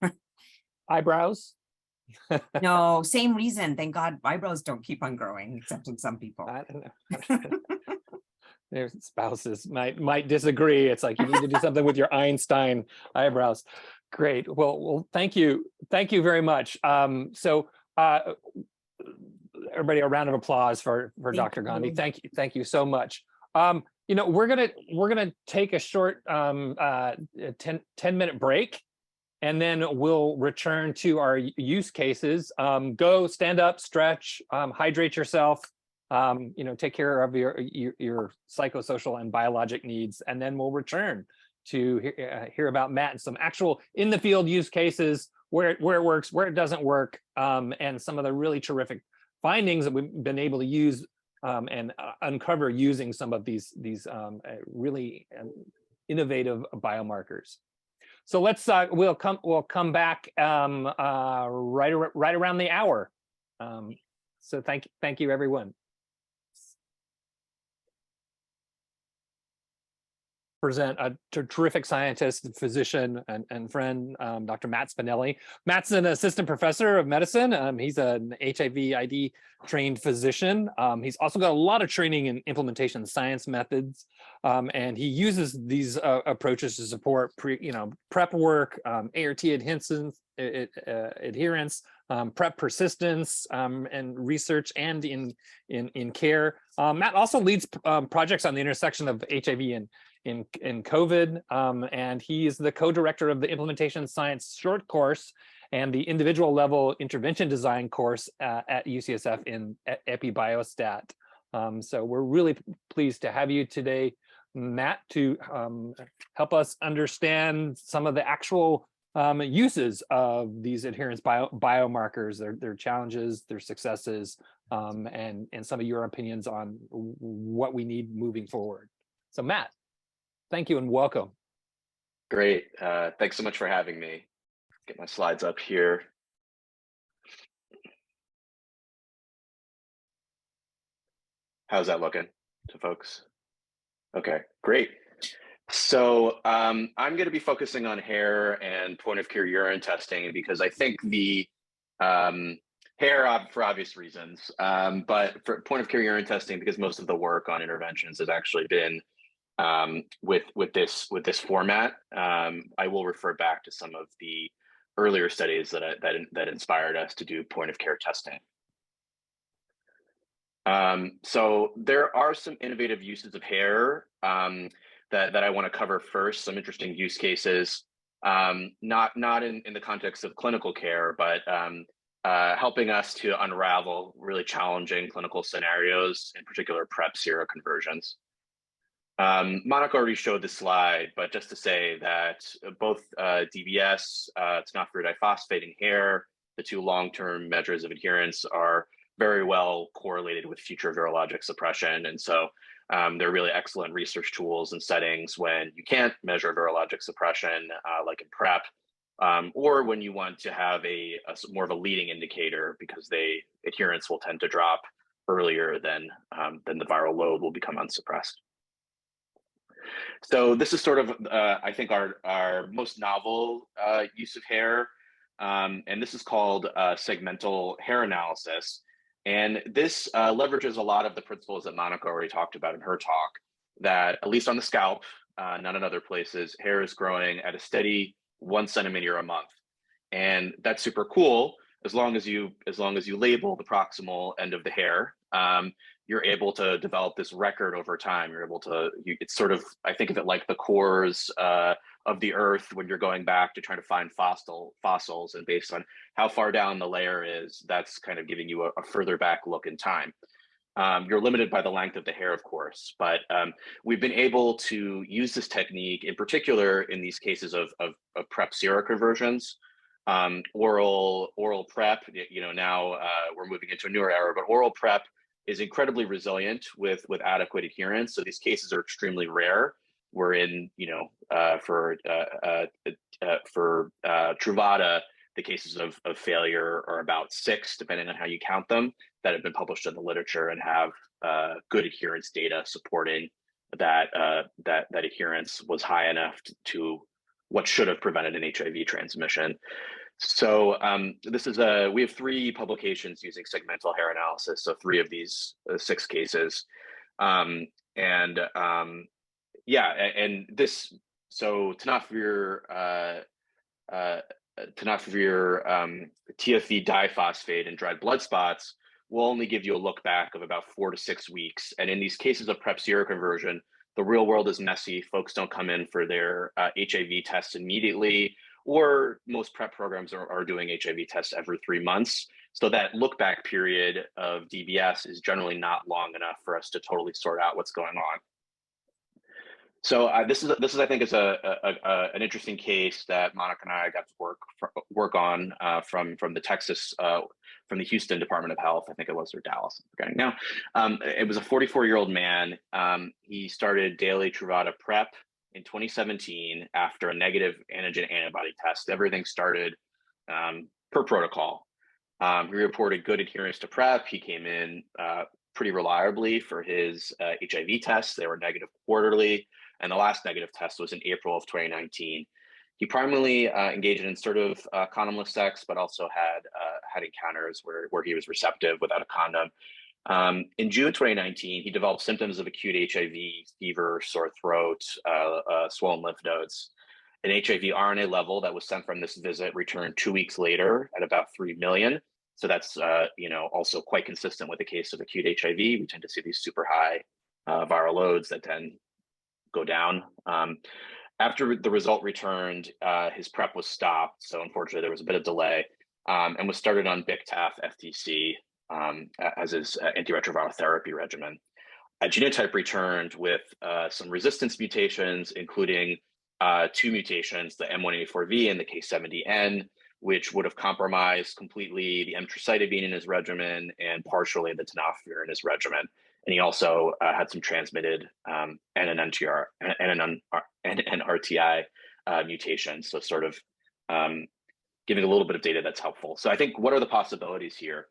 Eyebrows? No, same reason. Thank God eyebrows don't keep on growing, except in some people. I don't know. Their spouses might disagree. It's like you need to do something with your Einstein eyebrows. Great. Well, thank you very much. So everybody, a round of applause for Dr. Gandhi. Thank you so much. We're gonna take a short 10-minute break, and then we'll return to our use cases. Go stand up, stretch, hydrate yourself, take care of your psychosocial and biologic needs, and then we'll return to hear about Matt and some actual in the field use cases, where it works, where it doesn't work, and some of the really terrific findings that we've been able to use and uncover using some of these really innovative biomarkers. So we'll come back right around the hour. So thank you everyone. present a terrific scientist, physician, and friend, Dr. Matt Spinelli. Matt's an assistant professor of medicine. He's an HIV ID trained physician. He's also got a lot of training in implementation science methods, and he uses these approaches to support prep work, ART adherence, PrEP persistence, and research, and in care. Matt also leads projects on the intersection of HIV and COVID, and he is the co-director of the Implementation Science short course and the individual level intervention design course at UCSF in EpiBiostat. So we're really pleased to have you today, Matt, to help us understand some of the actual uses of these adherence biomarkers, their challenges, their successes, and some of your opinions on what we need moving forward. So Matt, thank you and welcome. Great. Thanks so much for having me. Get my slides up here. How's that looking to folks? Okay, great. So I'm going to be focusing on hair and point of care urine testing because I think the hair for obvious reasons, but for point of care urine testing because most of the work on interventions has actually been with this format. I will refer back to some of the earlier studies that inspired us to do point of care testing. So there are some innovative uses of hair that I want to cover first. Some interesting use cases, not in the context of clinical care, but helping us to unravel really challenging clinical scenarios, in particular PrEP seroconversions. Monica already showed the slide, but just to say that both DBS, tenofovir diphosphate, and hair, the two long-term measures of adherence, are very well correlated with future virologic suppression. And so they're really excellent research tools in settings when you can't measure virologic suppression, like in PrEP, or when you want to have a more of a leading indicator because adherence will tend to drop earlier than the viral load will become unsuppressed. So this is sort of, I think, our most novel use of hair, and this is called segmental hair analysis. And this leverages a lot of the principles that Monica already talked about in her talk, that at least on the scalp, not in other places, hair is growing at a steady 1 centimeter a month. And that's super cool as long as you label the proximal end of the hair. You're able to develop this record over time. You're able to, it's sort of, I think of it like the cores of the earth when you're going back to try to find fossils, and based on how far down the layer is, that's kind of giving you a further back look in time. You're limited by the length of the hair, of course, but we've been able to use this technique in particular in these cases of PrEP seroconversions. Oral PrEP, now we're moving into a newer era, but oral PrEP is incredibly resilient with adequate adherence. So these cases are extremely rare. We're in, for Truvada, the cases of failure are about 6, depending on how you count them, that have been published in the literature and have good adherence data supporting that adherence was high enough to what should have prevented an HIV transmission. So we have 3 publications using segmental hair analysis. So 3 of these 6 cases, and this, so tenofovir, TFV diphosphate and dried blood spots will only give you a look back of about 4 to 6 weeks. And in these cases of PrEP seroconversion, the real world is messy. Folks don't come in for their HIV tests immediately, or most PrEP programs are doing HIV tests every 3 months. So that look back period of DBS is generally not long enough for us to totally sort out what's going on. So this is I think is an interesting case that Monica and I got to work on from the Houston Department of Health. I think it was, or Dallas. Okay, now it was a 44-year-old man. He started daily Truvada PrEP in 2017 after a negative antigen antibody test. Everything started per protocol. He reported good adherence to PrEP. He came in pretty reliably for his HIV tests. They were negative quarterly, and the last negative test was in April of 2019. He primarily engaged in sort of condomless sex, but also had encounters where he was receptive without a condom. In June 2019, he developed symptoms of acute HIV, fever, sore throat, swollen lymph nodes. An HIV RNA level that was sent from this visit returned 2 weeks later at about 3 million. So that's also quite consistent with the case of acute HIV. We tend to see these super high viral loads that then go down. After the result returned, his PrEP was stopped. So unfortunately, there was a bit of delay, and was started on BIC-TAF FTC as his antiretroviral therapy regimen. A genotype returned with some resistance mutations, including 2 mutations, the M184V and the K70N, which would have compromised completely the emtricitabine in his regimen and partially the tenofovir in his regimen. And he also had some transmitted NNRTI mutations, so sort of giving a little bit of data that's helpful. So I think, what are the possibilities here?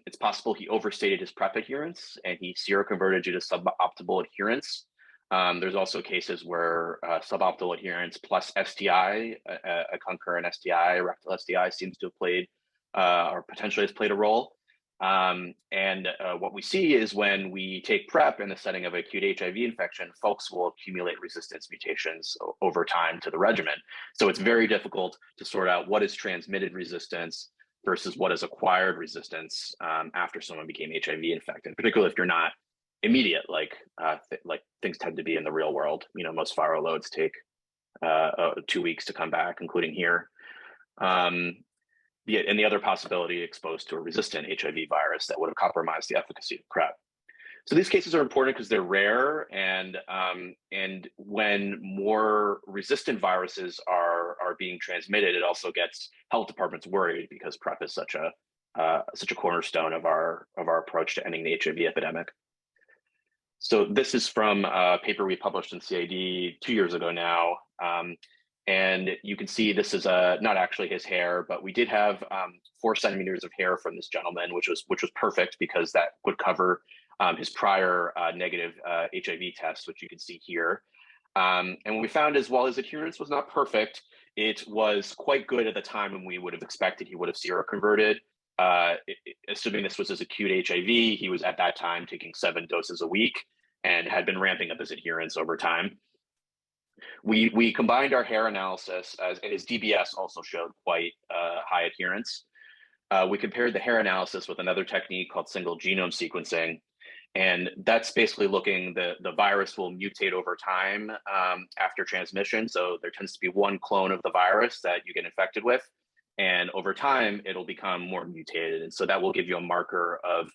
It's possible he overstated his PrEP adherence and he seroconverted due to suboptimal adherence. There's also cases where suboptimal adherence plus STI, a concurrent STI, rectal STI, seems to have played or potentially has played a role. What we see is when we take PrEP in the setting of acute HIV infection, folks will accumulate resistance mutations over time to the regimen. So it's very difficult to sort out what is transmitted resistance versus what is acquired resistance after someone became HIV infected, particularly if you're not immediate, like things tend to be in the real world. Most viral loads take 2 weeks to come back, including here. And the other possibility, exposed to a resistant HIV virus that would have compromised the efficacy of PrEP. So these cases are important because they're rare, and when more resistant viruses are being transmitted, it also gets health departments worried because PrEP is such a cornerstone of our approach to ending the HIV epidemic. So this is from a paper we published in CID 2 years ago now. And you can see this is not actually his hair, but we did have 4 centimeters of hair from this gentleman, which was perfect because that would cover his prior negative HIV test, which you can see here. And what we found is, while his adherence was not perfect, it was quite good at the time when we would have expected he would have seroconverted. Assuming this was his acute HIV, he was at that time taking 7 doses a week and had been ramping up his adherence over time. We combined our hair analysis, and his DBS also showed quite high adherence. We compared the hair analysis with another technique called single genome sequencing, and that's basically looking, the virus will mutate over time after transmission. So there tends to be one clone of the virus that you get infected with, and over time it'll become more mutated, and so that will give you a marker of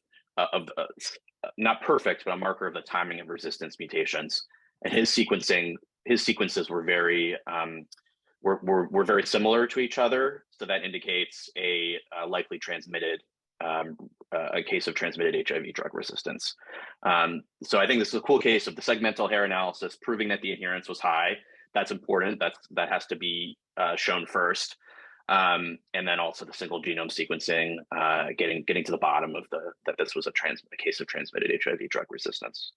not perfect, but a marker of the timing of resistance mutations. And his sequences were very very similar to each other, so that indicates a likely transmitted a case of transmitted HIV drug resistance. So I think this is a cool case of the segmental hair analysis proving that the adherence was high. That's important. That has to be shown first. And then also the single genome sequencing, getting to the bottom of that this was a case of transmitted HIV drug resistance.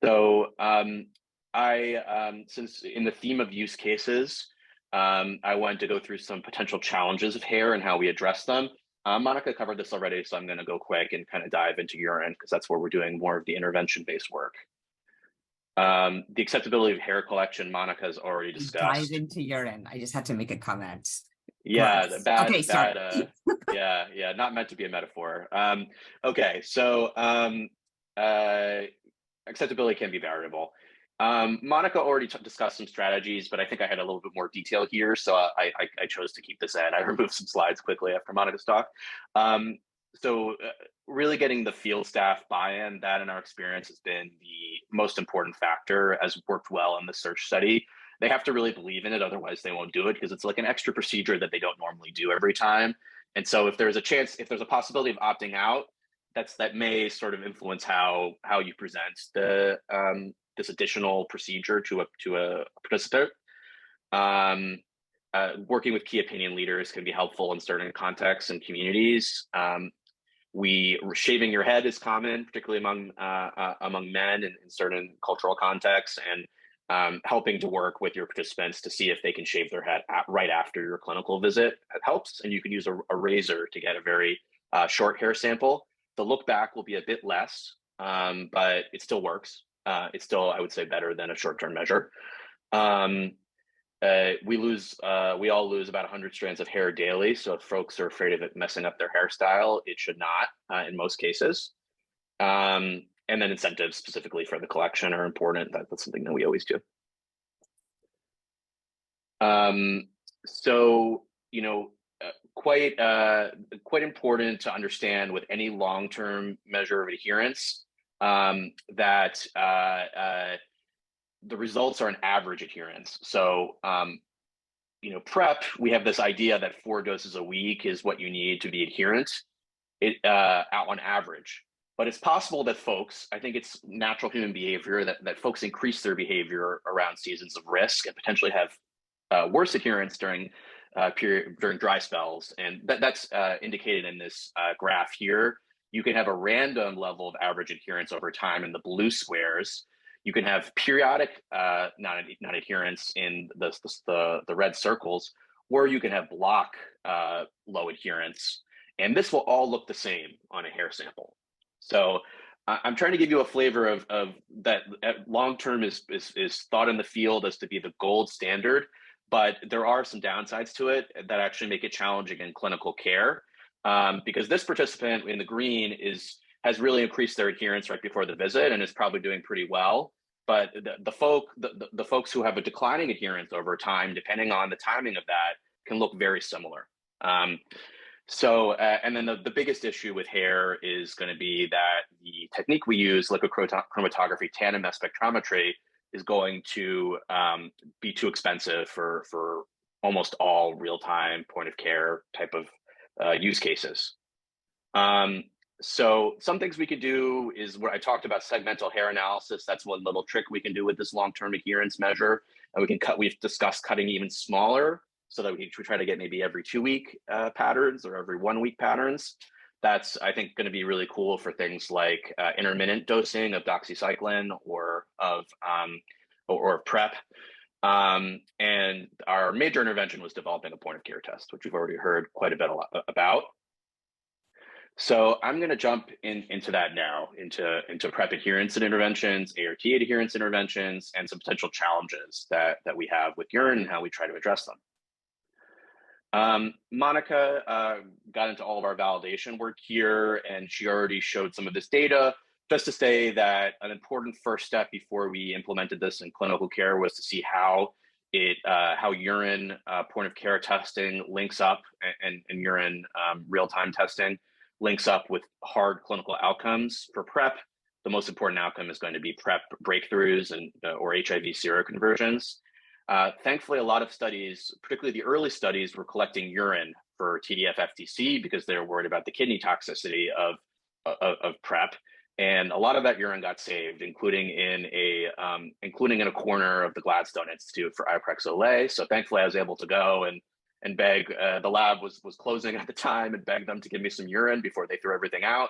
So since in the theme of use cases, I wanted to go through some potential challenges of hair and how we address them. Monica covered this already, so I'm going to go quick and kind of dive into urine because that's where we're doing more of the intervention-based work. The acceptability of hair collection, Monica has already discussed. Dive into urine. I just had to make a comment. Yeah, Okay, sorry. yeah, not meant to be a metaphor. Okay, so acceptability can be variable. Monica already discussed some strategies, but I think I had a little bit more detail here, so I chose to keep this in. I removed some slides quickly after Monica's talk. So really getting the field staff buy-in, that in our experience has been the most important factor, has worked well in the search study. They have to really believe in it, otherwise they won't do it, because it's like an extra procedure that they don't normally do every time. And so if there's a possibility of opting out, that may sort of influence how you present this additional procedure to a participant. Working with key opinion leaders can be helpful in certain contexts and communities. Shaving your head is common, particularly among men in certain cultural contexts, and helping to work with your participants to see if they can shave their head right after your clinical visit. It helps, and you can use a razor to get a very short hair sample. The look back will be a bit less, but it still works. It's still, I would say, better than a short-term measure. We all lose about 100 strands of hair daily. So if folks are afraid of it messing up their hairstyle, it should not in most cases. And then incentives specifically for the collection are important. That's something that we always do. So, you know, quite important to understand with any long-term measure of adherence that the results are an average adherence. So, you know, PrEP, we have this idea that 4 doses a week is what you need to be adherent on average. But it's possible that folks, I think it's natural human behavior that folks increase their behavior around seasons of risk and potentially have worse adherence during dry spells. And that's indicated in this graph here. You can have a random level of average adherence over time in the blue squares. You can have periodic non-adherence in the red circles, or you can have block low adherence. And this will all look the same on a hair sample. So I'm trying to give you a flavor of that long-term is thought in the field as to be the gold standard, but there are some downsides to it that actually make it challenging in clinical care. Because this participant in the green has really increased their adherence right before the visit and is probably doing pretty well. But the folks who have a declining adherence over time, depending on the timing of that, can look very similar. And then the biggest issue with hair is going to be that the technique we use, liquid chromatography tandem mass spectrometry, is going to be too expensive for almost all real-time point of care type of use cases. So some things we could do is what I talked about, segmental hair analysis. That's one little trick we can do with this long-term adherence measure. And we've discussed cutting even smaller so that we try to get maybe every 2-week patterns or every 1-week patterns. That's, I think, going to be really cool for things like intermittent dosing of doxycycline or of PrEP. And our major intervention was developing a point of care test, which we've already heard quite a bit about. So I'm going to jump into that now, into PrEP adherence and interventions, ART adherence interventions, and some potential challenges that we have with urine and how we try to address them. Monica got into all of our validation work here, and she already showed some of this data. Just to say that an important first step before we implemented this in clinical care was to see how urine point of care testing links up and urine real-time testing links up with hard clinical outcomes. For PrEP, the most important outcome is going to be PrEP breakthroughs and or HIV seroconversions. Thankfully, a lot of studies, particularly the early studies, were collecting urine for TDF-FTC because they were worried about the kidney toxicity of PrEP. And a lot of that urine got saved, including in a corner of the Gladstone Institute for Iprex-Olay. So thankfully, I was able to go and beg. The lab was closing at the time, and begged them to give me some urine before they threw everything out.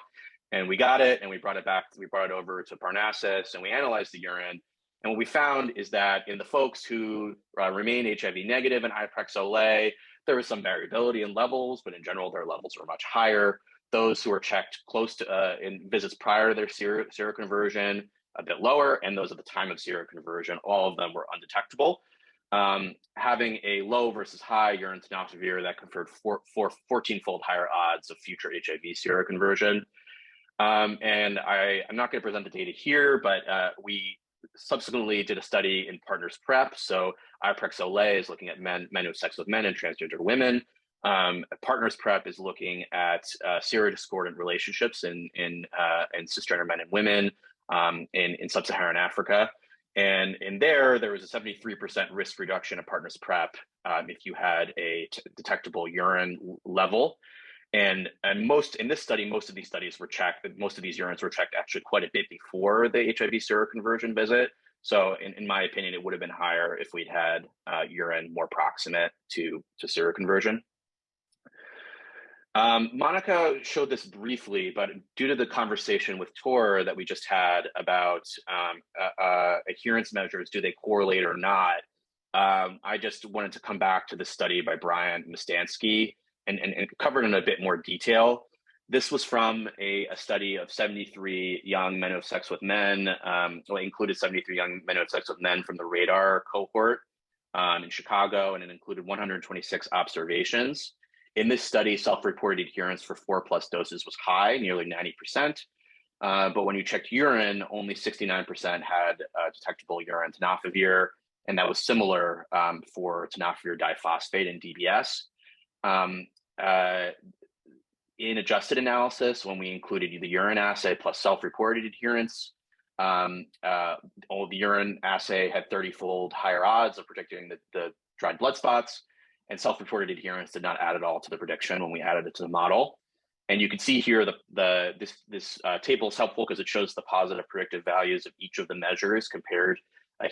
And we got it, and we brought it back. We brought it over to Parnassus, and we analyzed the urine. And what we found is that in the folks who remain HIV negative in Iprex-Olay, there was some variability in levels, but in general, their levels were much higher. Those who were checked close to in visits prior to their seroconversion, a bit lower, and those at the time of seroconversion, all of them were undetectable. Having a low versus high urine tenofovir that conferred 14-fold higher odds of future HIV seroconversion. And I'm not going to present the data here, but we subsequently did a study in Partners PrEP. So Iprex-Olay is looking at men who have sex with men and transgender women. Partners PrEP is looking at serodiscordant relationships in cisgender men and women in sub-Saharan Africa. And in there was a 73% risk reduction in Partners PrEP if you had a detectable urine level. And in this study, most of these studies were checked. Most of these urines were checked actually quite a bit before the HIV seroconversion visit. So in my opinion, it would have been higher if we'd had urine more proximate to seroconversion. Monica showed this briefly, but due to the conversation with Tor that we just had about adherence measures, do they correlate or not? I just wanted to come back to the study by Brian Mustansky and cover it in a bit more detail. This was from a study of 73 young men who have sex with men. Well, it included 73 young men who have sex with men from the RADAR cohort in Chicago, and it included 126 observations. In this study, self-reported adherence for 4+ doses was high, nearly 90%. But when you checked urine, only 69% had detectable urine tenofovir, and that was similar for tenofovir diphosphate and DBS. In adjusted analysis, when we included the urine assay plus self-reported adherence, the urine assay had 30-fold higher odds of predicting the dried blood spots, and self-reported adherence did not add at all to the prediction when we added it to the model. And you can see here this table is helpful because it shows the positive predictive values of each of the measures compared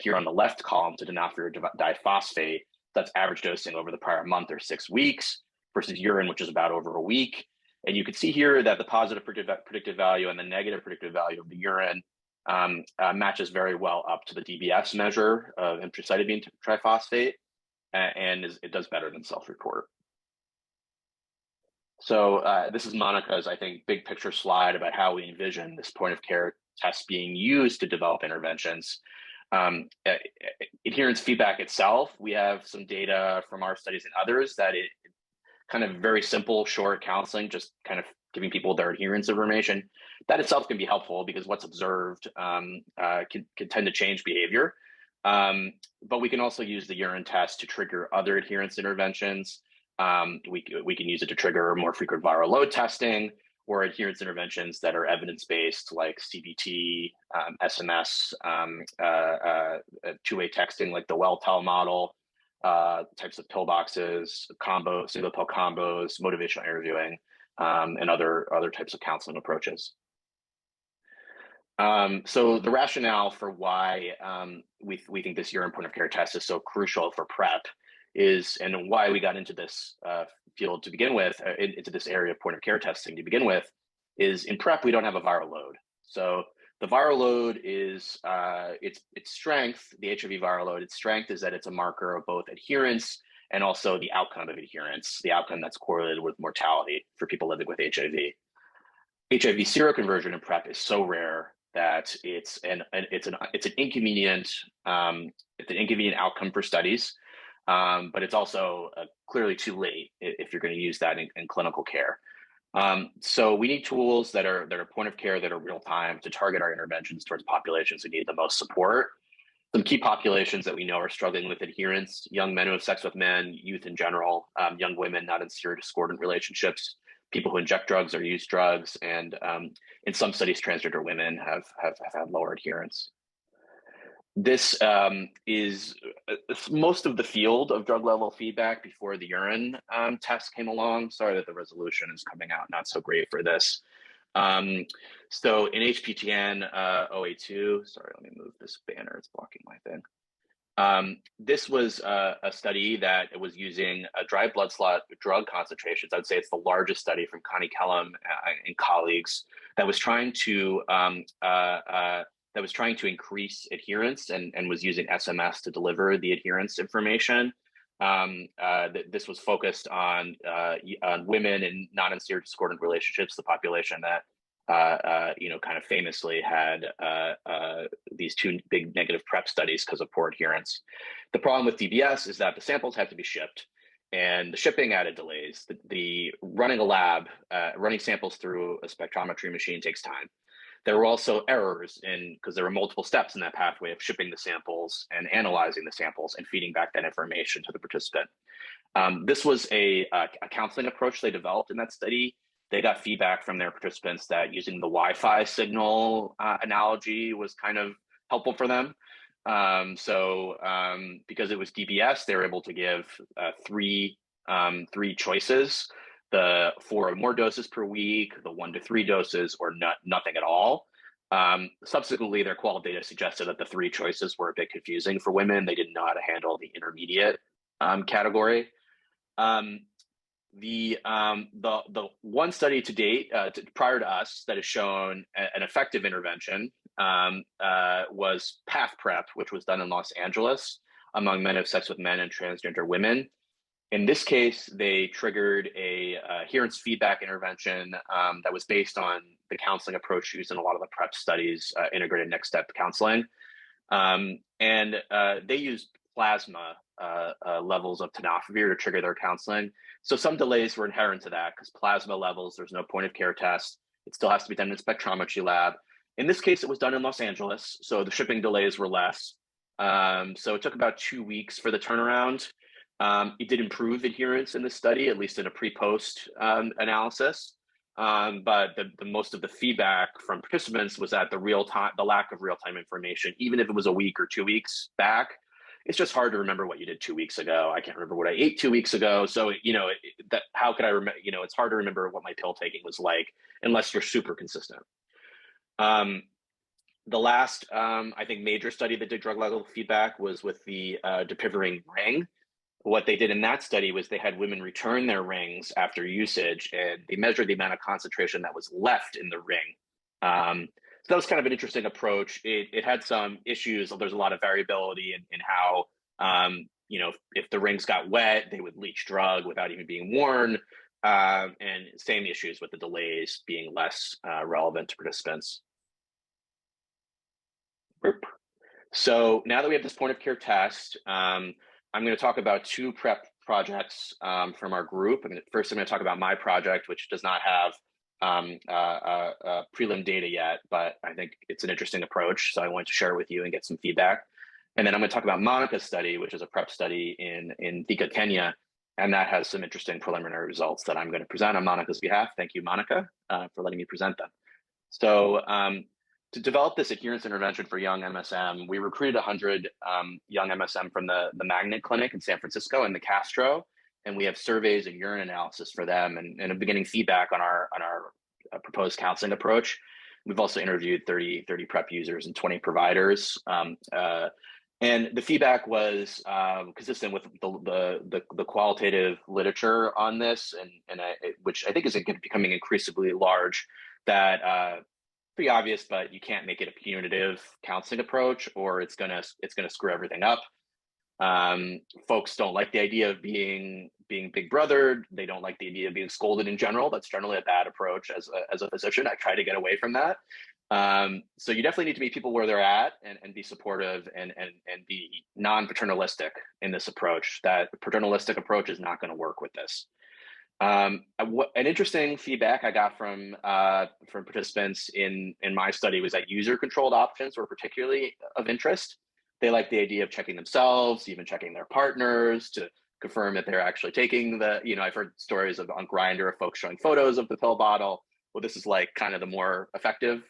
here on the left column to tenofovir diphosphate. That's average dosing over the prior month or 6 weeks versus urine, which is about over a week. And you can see here that the positive predictive value and the negative predictive value of the urine matches very well up to the DBS measure of emtricitabine triphosphate, and it does better than self-report. So this is Monica's, I think, big picture slide about how we envision this point of care test being used to develop interventions. Adherence feedback itself, we have some data from our studies and others that it kind of very simple, short counseling, just kind of giving people their adherence information. That itself can be helpful because what's observed can tend to change behavior. But we can also use the urine test to trigger other adherence interventions. We can use it to trigger more frequent viral load testing or adherence interventions that are evidence-based, like CBT, SMS, two-way texting, like the WellTel model, types of pillboxes, single pill combos, motivational interviewing, and other types of counseling approaches. So the rationale for why we think this urine point of care test is so crucial for PrEP is, and why we got into this field to begin with, into this area of point of care testing to begin with, is in PrEP we don't have a viral load. So the viral load is its strength, the HIV viral load, its strength is that it's a marker of both adherence and also the outcome of adherence, the outcome that's correlated with mortality for people living with HIV. HIV seroconversion in PrEP is so rare that it's an inconvenient outcome for studies, but it's also clearly too late if you're going to use that in clinical care. So we need tools that are point of care, that are real time, to target our interventions towards populations who need the most support. Some key populations that we know are struggling with adherence: young men who have sex with men, youth in general, young women not in serious discordant relationships, people who inject drugs or use drugs, and in some studies, transgender women have had lower adherence. This is most of the field of drug level feedback before the urine test came along. Sorry that the resolution is coming out not so great for this. So in HPTN 082, sorry, let me move this banner, it's blocking my thing. This was a study that was using dry blood slot drug concentrations. I'd say it's the largest study from Connie Kellum and colleagues that was trying to increase adherence and was using SMS to deliver the adherence information. This was focused on women in non-serious discordant relationships, the population that kind of famously had these two big negative PrEP studies because of poor adherence. The problem with DBS is that the samples had to be shipped, and the shipping added delays. The running a lab, running samples through a spectrometry machine takes time. There were also errors because there were multiple steps in that pathway of shipping the samples and analyzing the samples and feeding back that information to the participant. This was a counseling approach they developed in that study. They got feedback from their participants that using the Wi-Fi signal analogy was kind of helpful for them. Because it was DBS, they were able to give three choices: the 4 or more doses per week, the 1 to 3 doses, or nothing at all. Subsequently, their qual data suggested that the 3 choices were a bit confusing for women. They didn't know how to handle the intermediate category. The one study to date, prior to us, that has shown an effective intervention was PATH PrEP, which was done in Los Angeles among men who have sex with men and transgender women. In this case, they triggered a adherence feedback intervention that was based on the counseling approach used in a lot of the PrEP studies, integrated next step counseling. And they used plasma levels of tenofovir to trigger their counseling. So some delays were inherent to that because plasma levels, there's no point of care test. It still has to be done in a spectrometry lab. In this case, it was done in Los Angeles, so the shipping delays were less. So it took about 2 weeks for the turnaround. It did improve adherence in this study, at least in a pre-post analysis. But the most of the feedback from participants was that the lack of real-time information, even if it was a week or 2 weeks back, it's just hard to remember what you did 2 weeks ago. I can't remember what I ate 2 weeks ago. So, how could I remember, it's hard to remember what my pill taking was like unless you're super consistent. The last, I think, major study that did drug level feedback was with the dapivirine ring. What they did in that study was they had women return their rings after usage, and they measured the amount of concentration that was left in the ring. So that was kind of an interesting approach. It had some issues. There's a lot of variability in how, if the rings got wet, they would leach drug without even being worn. And same issues with the delays being less relevant to participants. So now that we have this point of care test, I'm going to talk about 2 PrEP projects from our group. First, I'm going to talk about my project, which does not have prelim data yet, but I think it's an interesting approach. So I wanted to share it with you and get some feedback. And then I'm going to talk about Monica's study, which is a PrEP study in Thika, Kenya. And that has some interesting preliminary results that I'm going to present on Monica's behalf. Thank you, Monica, for letting me present them. So to develop this adherence intervention for young MSM, we recruited 100 young MSM from the Magnet Clinic in San Francisco and the Castro, and we have surveys and urine analysis for them and a beginning feedback on our proposed counseling approach. We've also interviewed 30 PrEP users and 20 providers. And the feedback was consistent with the qualitative literature on this, which I think is becoming increasingly large, that pretty obvious, but you can't make it a punitive counseling approach or it's gonna screw everything up. Folks don't like the idea of being big brothered. They don't like the idea of being scolded in general. That's generally a bad approach as a physician. I try to get away from that. So you definitely need to meet people where they're at and be supportive and be non-paternalistic in this approach. That paternalistic approach is not going to work with this. An interesting feedback I got from participants in my study was that user-controlled options were particularly of interest. They like the idea of checking themselves, even checking their partners to confirm that they're actually taking I've heard stories on Grindr of folks showing photos of the pill bottle. Well, this is like kind of the more effective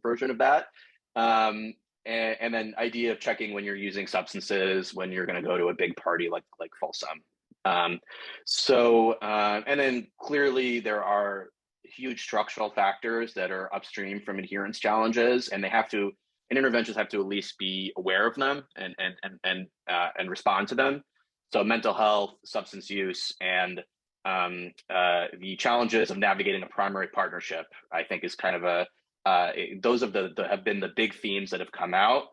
version of that. And then idea of checking when you're using substances, when you're going to go to a big party like Folsom. And then clearly there are huge structural factors that are upstream from adherence challenges, and interventions have to at least be aware of them and respond to them. So mental health, substance use, and the challenges of navigating a primary partnership, I think, is kind of those have been the big themes that have come out.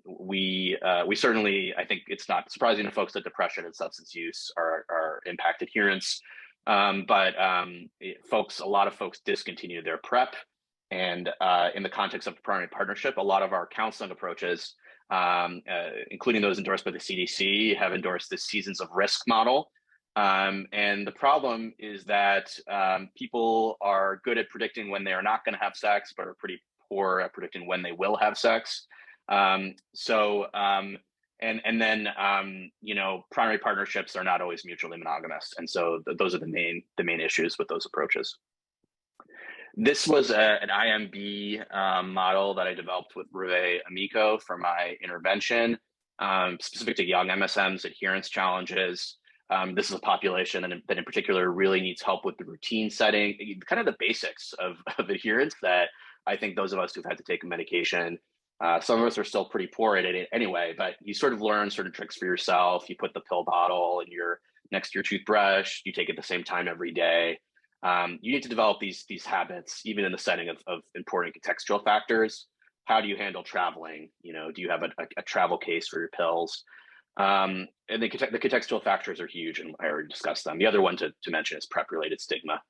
We certainly, I think it's not surprising to folks that depression and substance use are impact adherence, but a lot of folks discontinue their PrEP, and in the context of primary partnership, a lot of our counseling approaches, including those endorsed by the CDC, have endorsed this seasons of risk model. And the problem is that people are good at predicting when they are not going to have sex, but are pretty poor at predicting when they will have sex. Then primary partnerships are not always mutually monogamous, and so those are the main issues with those approaches. This was an IMB model that I developed with Rue Amico for my intervention, specific to young MSM's adherence challenges. This is a population that in particular really needs help with the routine setting, kind of the basics of adherence that I think those of us who've had to take a medication, some of us are still pretty poor at it anyway, but you sort of learn certain tricks for yourself. You put the pill bottle in your next to your toothbrush, you take it at the same time every day. You need to develop these habits, even in the setting of important contextual factors. How do you handle traveling? You know, do you have a travel case for your pills? And the contextual factors are huge, and I already discussed them. The other one to mention is PrEP-related stigma.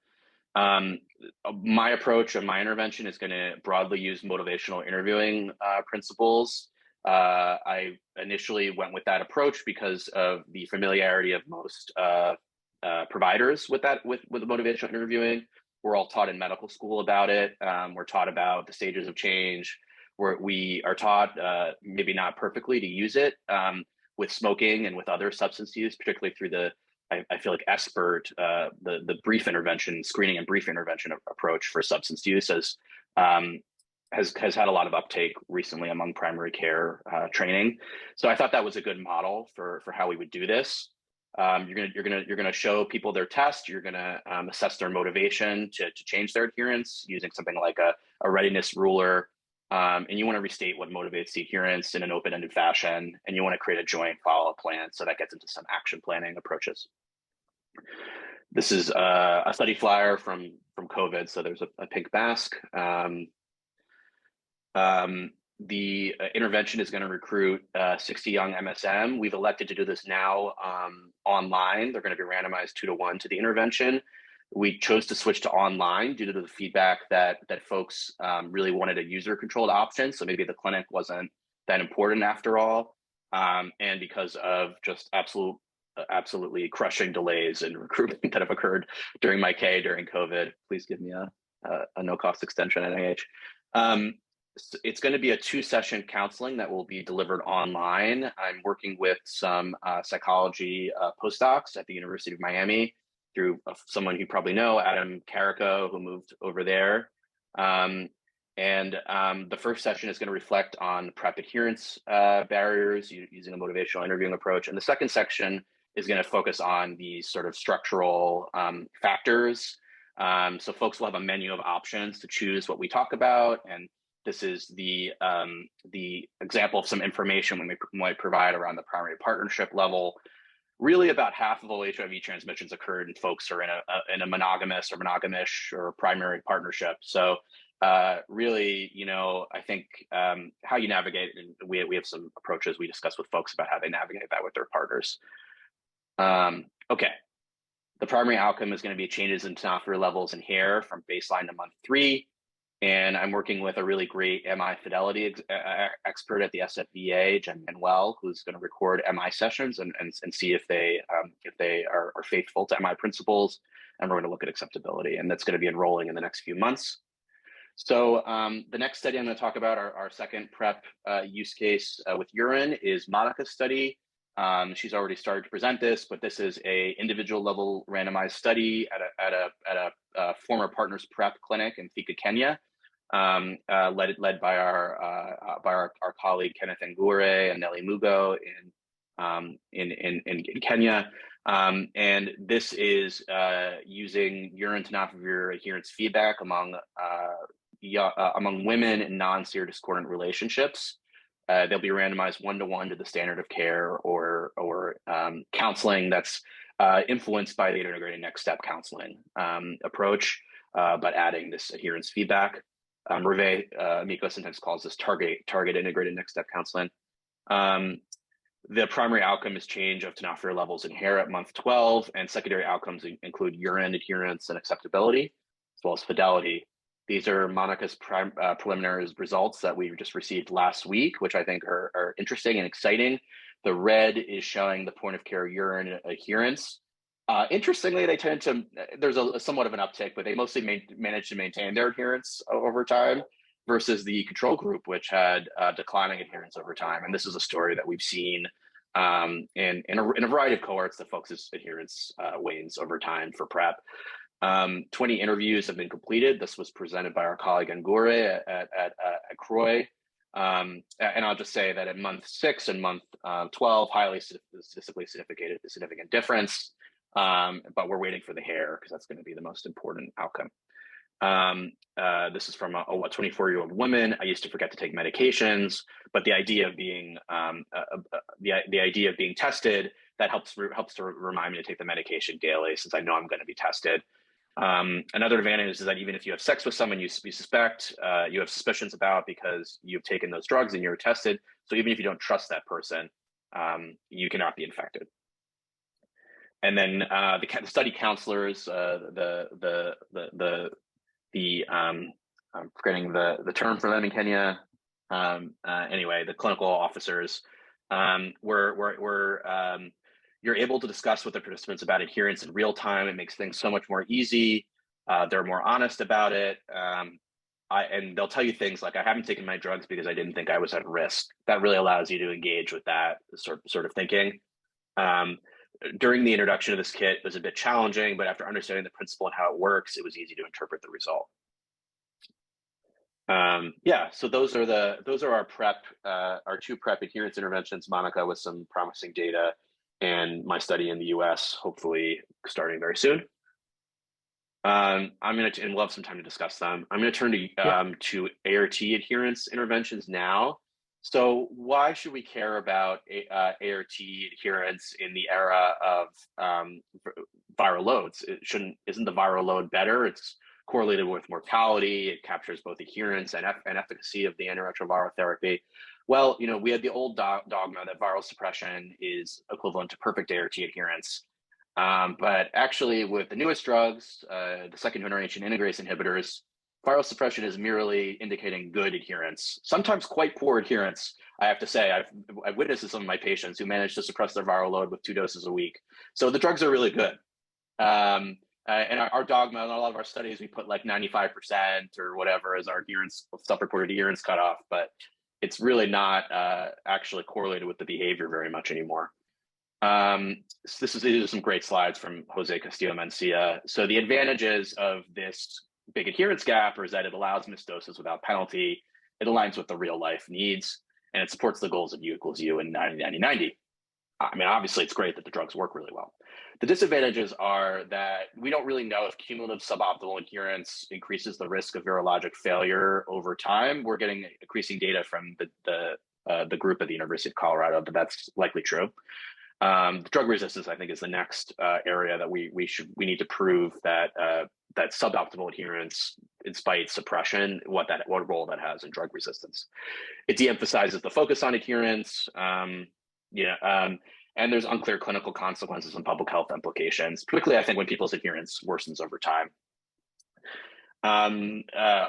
My approach and my intervention is going to broadly use motivational interviewing principles. I initially went with that approach because of the familiarity of most providers with motivational interviewing. We're all taught in medical school about it. We're taught about the stages of change. We are taught, maybe not perfectly, to use it with smoking and with other substance use, particularly through I feel like SBIRT, the brief intervention, screening and brief intervention approach for substance use has had a lot of uptake recently among primary care training. So I thought that was a good model for how we would do this. You're gonna show people their test. You're gonna assess their motivation to change their adherence using something like a readiness ruler. And you want to restate what motivates the adherence in an open-ended fashion, and you want to create a joint follow-up plan. So that gets into some action planning approaches. This is a study flyer from COVID. So there's a pink mask. The intervention is going to recruit 60 young MSM. We've elected to do this now online. They're going to be randomized 2-to-1 to the intervention. We chose to switch to online due to the feedback that folks really wanted a user-controlled option. So maybe the clinic wasn't that important after all. And because of just absolutely crushing delays in recruitment that have occurred during my K during COVID, please give me a no-cost extension at NIH. It's going to be a 2-session counseling that will be delivered online. I'm working with some psychology postdocs at the University of Miami through someone you probably know, Adam Carrico, who moved over there. The first session is going to reflect on PrEP adherence barriers using a motivational interviewing approach. And the second section is going to focus on these sort of structural factors. So folks will have a menu of options to choose what we talk about. And this is the example of some information we might provide around the primary partnership level. Really, about half of all HIV transmissions occurred in folks who are in a monogamous or monogamish or primary partnership. So really, you know, I think how you navigate, and we have some approaches we discuss with folks about how they navigate that with their partners. Okay, the primary outcome is going to be changes in tenofovir levels in hair from baseline to month 3. And I'm working with a really great MI fidelity expert at the SFVA, Jen Manuel, who's going to record MI sessions and see if they are faithful to MI principles. And we're going to look at acceptability, and that's going to be enrolling in the next few months. So the next study I'm going to talk about, our second PrEP use case with urine, is Monica's study. She's already started to present this, but this is a individual level randomized study at a former Partners PrEP clinic in Thika, Kenya. Led by our colleague Kenneth Ngure and Nelly Mugo in Kenya, and this is using urine tenofovir adherence feedback among women in non-seer discordant relationships. They'll be randomized 1-to-1 to the standard of care or counseling that's influenced by the integrated next step counseling approach, but adding this adherence feedback. Hervé Amico sometimes calls this target integrated next step counseling. The primary outcome is change of tenofovir levels in hair at month 12, and secondary outcomes include urine adherence and acceptability, as well as fidelity. These are Monica's preliminary results that we just received last week, which I think are interesting and exciting. The red is showing the point of care urine adherence. Interestingly, they tend to, there's somewhat of an uptick, but they mostly managed to maintain their adherence over time versus the control group, which had declining adherence over time. And this is a story that we've seen in a variety of cohorts that folks' adherence wanes over time for PrEP. 20 interviews have been completed. This was presented by our colleague Ngure at Croy. And I'll just say that at month 6 and month 12, highly statistically significant difference. But we're waiting for the hair because that's going to be the most important outcome. This is from a 24-year-old woman. I used to forget to take medications, but the idea of being tested that helps to remind me to take the medication daily, since I know I'm going to be tested. Another advantage is that even if you have sex with someone you suspect, you have suspicions about because you've taken those drugs and you're tested, so even if you don't trust that person, you cannot be infected. And then the study counselors, I'm forgetting the term for them in Kenya. Anyway, the clinical officers you're able to discuss with the participants about adherence in real time. It makes things so much more easy. They're more honest about it. And they'll tell you things like, I haven't taken my drugs because I didn't think I was at risk. That really allows you to engage with that sort of thinking. During the introduction of this kit, it was a bit challenging, but after understanding the principle and how it works, it was easy to interpret the result. Yeah, so those are our prep, our 2 prep adherence interventions, Monica, with some promising data, and my study in the US, hopefully starting very soon. And we'll have some time to discuss them. I'm going to turn to ART adherence interventions now. So why should we care about ART adherence in the era of viral loads? Isn't the viral load better? It's correlated with mortality. It captures both adherence and efficacy of the antiretroviral therapy. Well, we had the old dogma that viral suppression is equivalent to perfect ART adherence. But actually, with the newest drugs, the second generation integrase inhibitors, viral suppression is merely indicating good adherence, sometimes quite poor adherence. I have to say, I've witnessed some of my patients who managed to suppress their viral load with 2 doses a week. So the drugs are really good. And our dogma in a lot of our studies, we put like 95% or whatever as our adherence, self-reported adherence cutoff, but it's really not actually correlated with the behavior very much anymore. So these are some great slides from Jose Castillo-Mencia. So the advantages of this big adherence gap is that it allows missed doses without penalty, it aligns with the real life needs, and it supports the goals of U equals U and 90-90-90. I mean, obviously it's great that the drugs work really well. The disadvantages are that we don't really know if cumulative suboptimal adherence increases the risk of virologic failure over time. We're getting increasing data from the group at the University of Colorado that that's likely true. Drug resistance, I think, is the next area that we need to prove that that suboptimal adherence, in spite suppression, what role that has in drug resistance. It de-emphasizes the focus on adherence. And there's unclear clinical consequences and public health implications, particularly I think when people's adherence worsens over time.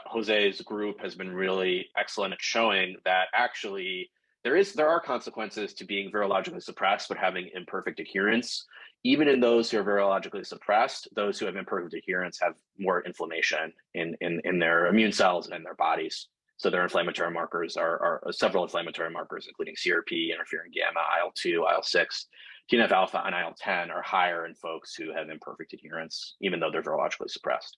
Jose's group has been really excellent at showing that actually there are consequences to being virologically suppressed but having imperfect adherence. Even in those who are virologically suppressed, those who have imperfect adherence have more inflammation in their immune cells and in their bodies. So their inflammatory markers are several inflammatory markers, including CRP, interferon gamma, IL-2, IL-6, TNF-alpha, and IL-10 are higher in folks who have imperfect adherence, even though they're virologically suppressed.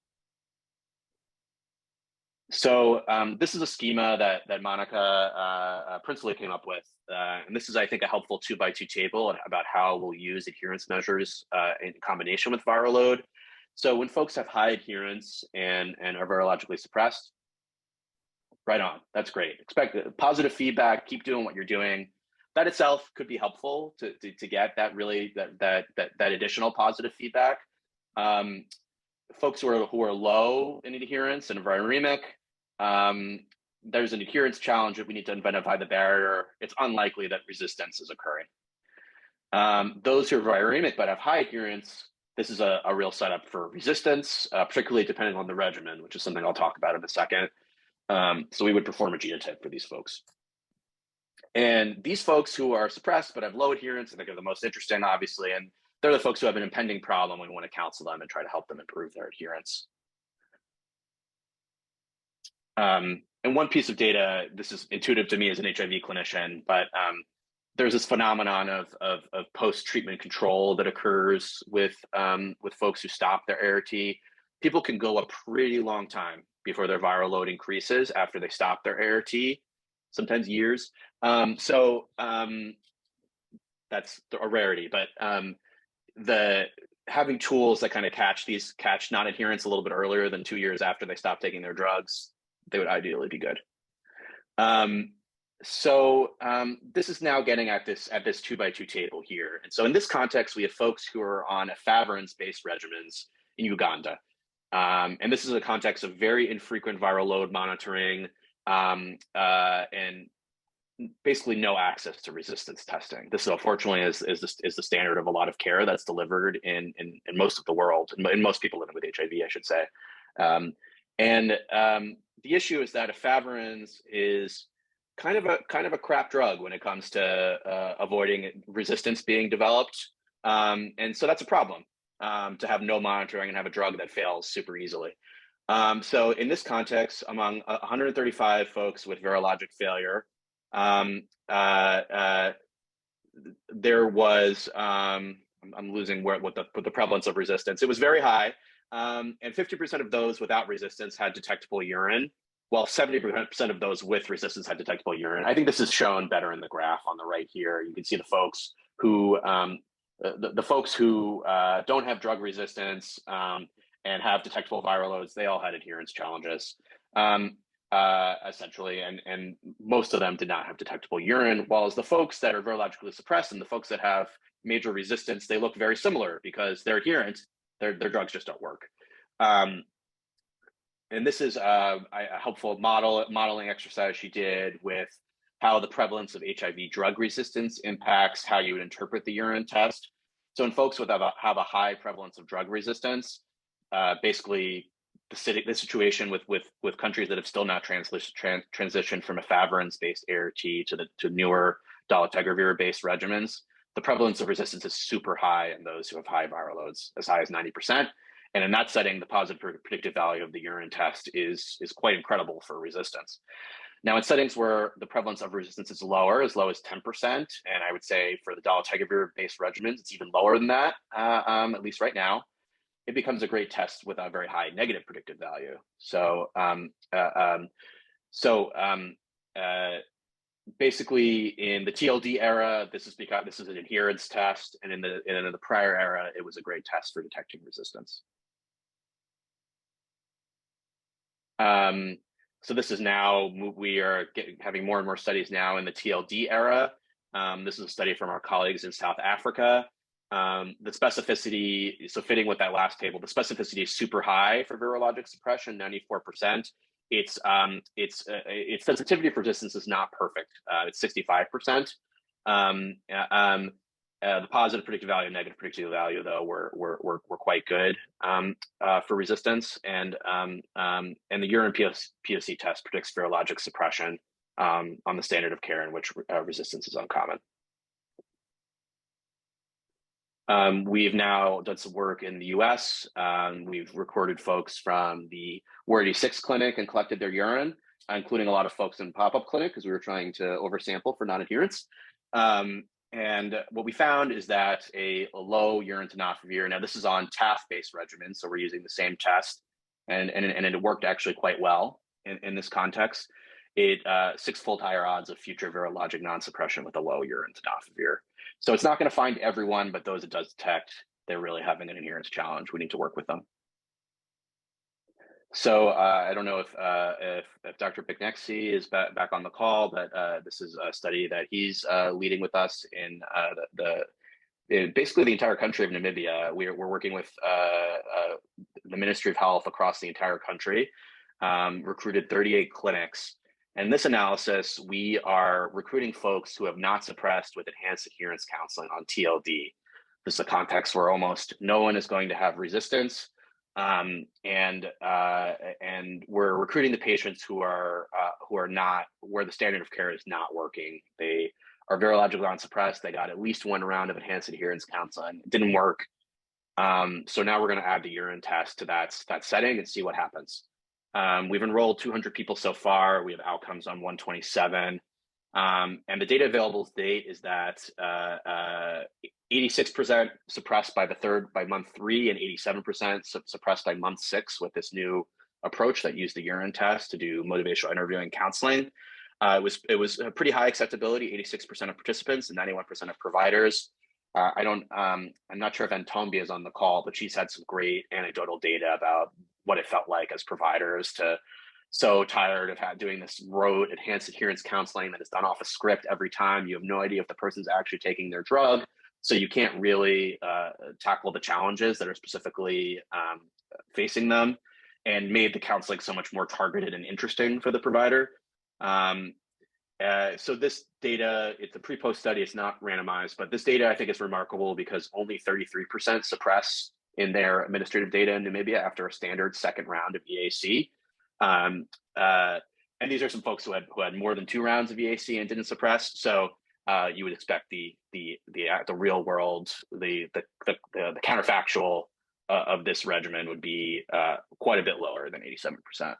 So this is a schema that Monica principally came up with. And this is, I think, a helpful 2x2 table about how we'll use adherence measures in combination with viral load. So when folks have high adherence and are virologically suppressed, right on, that's great. Expect positive feedback, keep doing what you're doing. That itself could be helpful to get that additional positive feedback. Folks who are low in adherence and viremic, there's an adherence challenge that we need to identify the barrier. It's unlikely that resistance is occurring. Those who are viremic but have high adherence, this is a real setup for resistance, particularly depending on the regimen, which is something I'll talk about in a second. So we would perform a genotype for these folks. And these folks who are suppressed but have low adherence, I think are the most interesting, obviously, and they're the folks who have an impending problem. We want to counsel them and try to help them improve their adherence. And one piece of data, this is intuitive to me as an HIV clinician, but there's this phenomenon of post-treatment control that occurs with folks who stop their ART. People can go a pretty long time before their viral load increases after they stop their ART, sometimes years. So that's a rarity, but having tools that kind of catch non-adherence a little bit earlier than 2 years after they stop taking their drugs, they would ideally be good. This is now getting at this 2x2 table here. And so in this context, we have folks who are on efavirenz-based regimens in Uganda. And this is a context of very infrequent viral load monitoring and basically no access to resistance testing. This unfortunately is the standard of a lot of care that's delivered in most of the world, in most people living with HIV, I should say. The issue is that efavirenz is kind of a crap drug when it comes to avoiding resistance being developed. And so that's a problem, to have no monitoring and have a drug that fails super easily. So in this context, among 135 folks with virologic failure, there was, I'm losing what the prevalence of resistance. It was very high, and 50% of those without resistance had detectable urine, while 70% of those with resistance had detectable urine. I think this is shown better in the graph on the right here. You can see the folks who the folks who don't have drug resistance and have detectable viral loads, they all had adherence challenges, essentially, and most of them did not have detectable urine, while the folks that are virologically suppressed and the folks that have major resistance, they look very similar because they're adherent, their drugs just don't work. And this is a helpful modeling exercise she did with how the prevalence of HIV drug resistance impacts how you would interpret the urine test. So in folks with have a high prevalence of drug resistance, basically the situation with countries that have still not transitioned from efavirenz-based ART to newer dolutegravir-based regimens, the prevalence of resistance is super high in those who have high viral loads, as high as 90%. And in that setting, the positive predictive value of the urine test is quite incredible for resistance. Now, in settings where the prevalence of resistance is lower, as low as 10%, and I would say for the dolutegravir-based regimens, it's even lower than that, at least right now, it becomes a great test with a very high negative predictive value. So, basically, in the TLD era, this is an adherence test, and in the prior era, it was a great test for detecting resistance. So this is now, we are having more and more studies now in the TLD era. This is a study from our colleagues in South Africa. The specificity, so fitting with that last table, the specificity is super high for virologic suppression, 94%. Its sensitivity for resistance is not perfect. It's 65%. The positive predictive value and negative predictive value, though, were quite good for resistance, and the urine POC test predicts virologic suppression on the standard of care in which resistance is uncommon. We've now done some work in the US. We've recorded folks from the Ward86 clinic and collected their urine, including a lot of folks in pop-up clinic because we were trying to oversample for non-adherence. And what we found is that a low urine tenofovir, now this is on TAF-based regimen, so we're using the same test, and it worked actually quite well in this context. It 6-fold higher odds of future virologic non-suppression with a low urine tenofovir. So it's not going to find everyone, but those it does detect, they're really having an adherence challenge. We need to work with them. So I don't know if Dr. Bignexi is back on the call, but this is a study that he's leading with us in basically the entire country of Namibia. We're working with the Ministry of Health across the entire country, recruited 38 clinics. And this analysis, we are recruiting folks who have not suppressed with enhanced adherence counseling on TLD. This is a context where almost no one is going to have resistance. And we're recruiting the patients who are not, where the standard of care is not working. They are virologically unsuppressed. They got at least one round of enhanced adherence counseling. It didn't work. So now we're going to add the urine test to that setting and see what happens. We've enrolled 200 people so far. We have outcomes on 127. And the data available to date is that 86% suppressed by month 3 and 87% suppressed by month 6 with this new approach that used the urine test to do motivational interviewing counseling. It was a pretty high acceptability, 86% of participants and 91% of providers. I'm not sure if Antombia is on the call, but she's had some great anecdotal data about what it felt like as providers to so tired of doing this rote enhanced adherence counseling that is done off a script every time. You have no idea if the person's actually taking their drug. So you can't really tackle the challenges that are specifically facing them, and made the counseling so much more targeted and interesting for the provider. So this data, it's a pre-post study, it's not randomized, but this data I think is remarkable because only 33% suppress in their administrative data in Namibia after a standard second round of EAC. And these are some folks who had more than 2 rounds of EAC and didn't suppress. So you would expect the real world, the counterfactual of this regimen would be quite a bit lower than 87%.